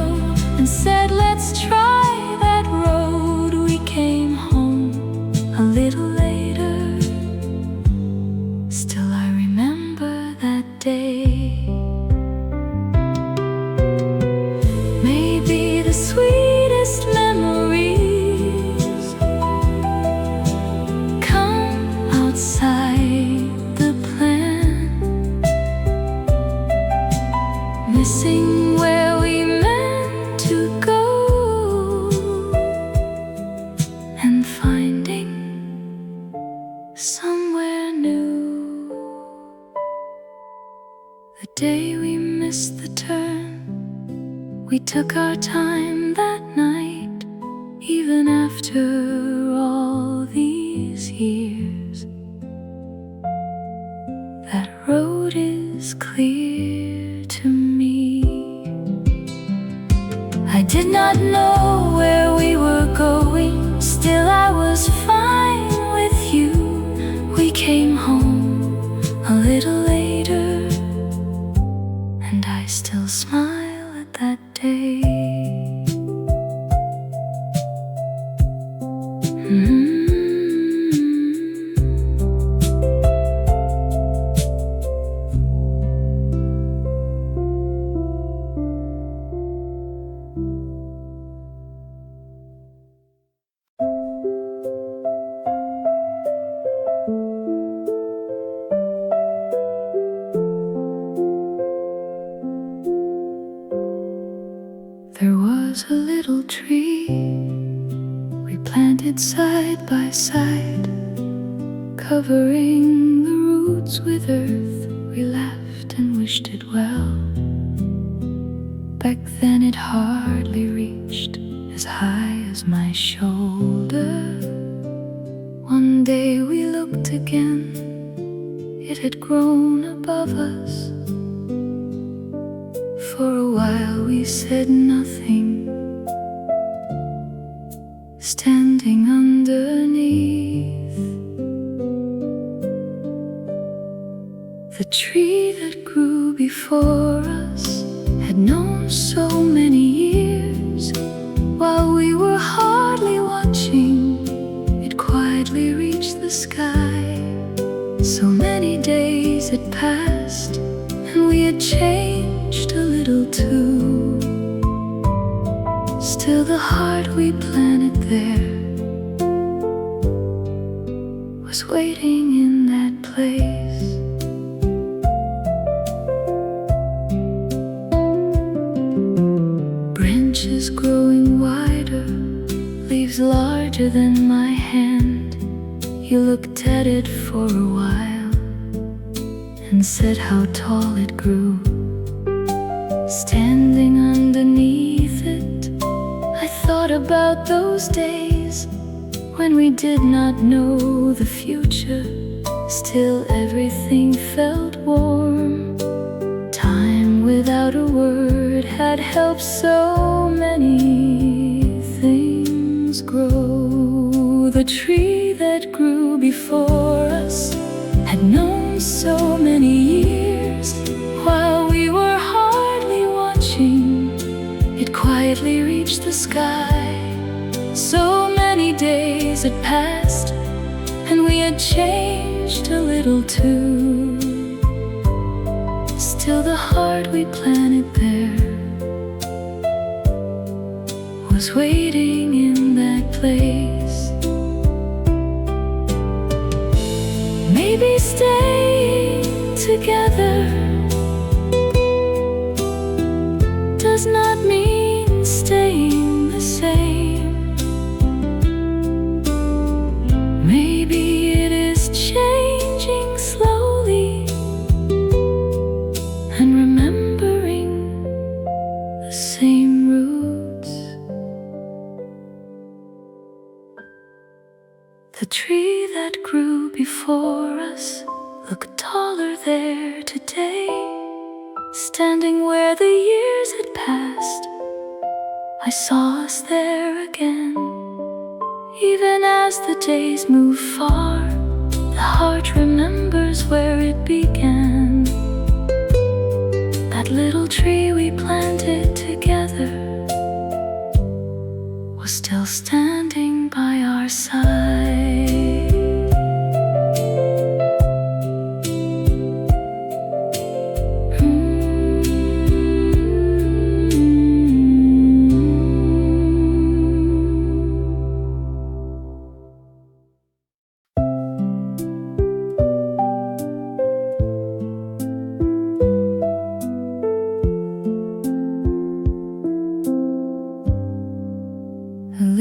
A: and said, let's try that road. We came home a little later. Still I remember that day. Maybe the sweetest memories come outside the plan. Missing where we meant to go and finding somewhere new. The day we missed the turn, we took our time that night. Even after all these years, that road is clear to me. I did not know where we were going, still I was fine with you. We came home a little later, and I still smile at that day. There was a little tree we planted side by side, covering the roots with earth. We laughed and wished it well. Back then it hardly reached as high as my shoulder. One day we looked again, it had grown above us. For a while we said nothing, standing underneath the tree that grew before us. Had known so many years, while we were hardly watching, it quietly reached the sky. So many days had passed, and we had changed a little too. Still the heart we planted there was waiting in that place. Branches growing wider, leaves larger than my hand. You looked at it for a while and said how tall it grew. Standing underneath it, I thought about those days when we did not know the future. Still everything felt warm. Time without a word had helped so many things grow. The tree that grew before us had known so many years. While we were hardly watching, it quietly reached the sky. So many days had passed, and we had changed a little too. Still the heart we planted there was waiting in that place. Maybe staying together does not mean staying the same. Maybe it is changing slowly and remembering the same roots. The tree that grew before us looked taller there today. Standing where the years had passed, I saw us there again. Even as the days move far, the heart remembers where it began. That little tree we planted together was still standing by our side.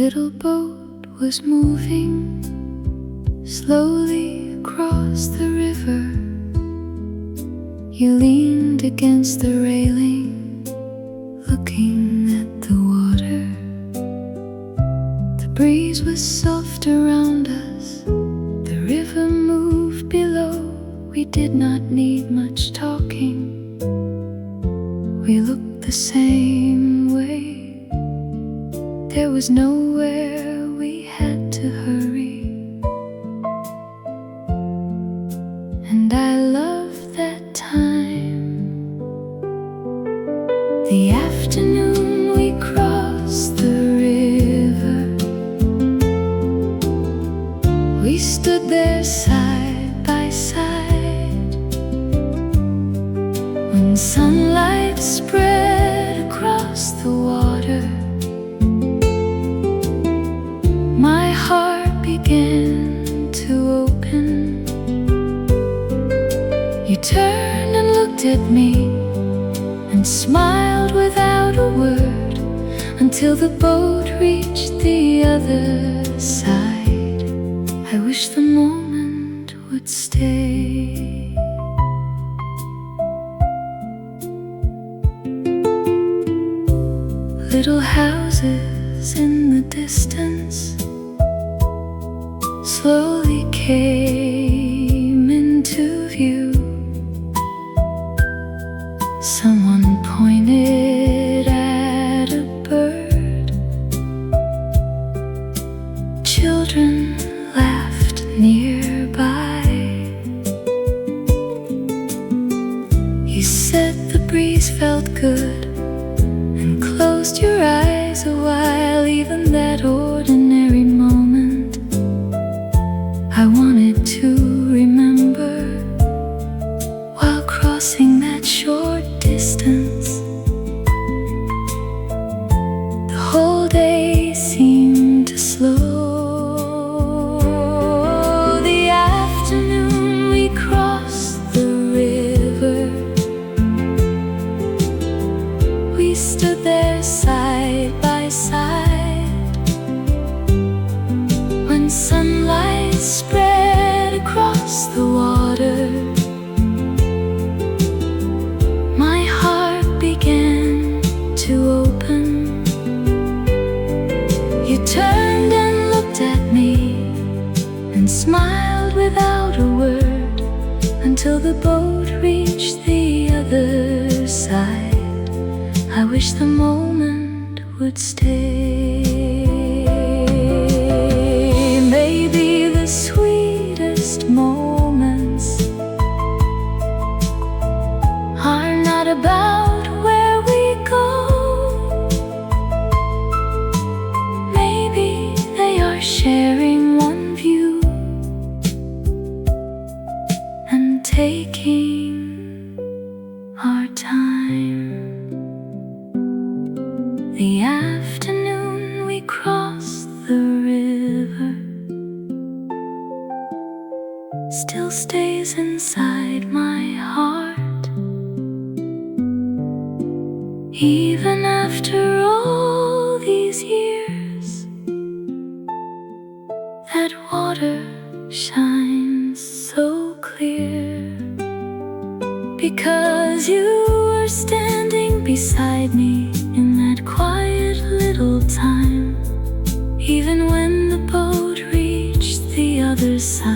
A: Little boat was moving slowly across the river. You leaned against the railing, looking at the water. The breeze was soft around us, the river moved below. We did not need much talking, we looked the same way. There was nowhere we had to hurry, and I loved that time. The afternoon we crossed the river, we stood there side by side. When sunlight spread across the water, my heart began to open. You turned and looked at me and smiled without a word until the boat reached the other side. I wish the moment would stay. Little houses in the distance slowly came into view. Someone pointed at a bird. Children laughed nearby. You said the breeze felt good and closed your eyes a while. Even that ordinary moment I wanted to remember while crossing that short distance. The whole day seemed to slow. The sunlight spread across the water, my heart began to open. You turned and looked at me and smiled without a word until the boat reached the other side. I wish the moment would stay. Maybe the sweetest moments are not about where we go. Maybe they are sharing one view and taking our time. The afternoon we crossed the river still stays inside my heart. Even after all these years, that water shines so clear, because you were standing beside me in that quiet little time. Even when the boat reached the other side,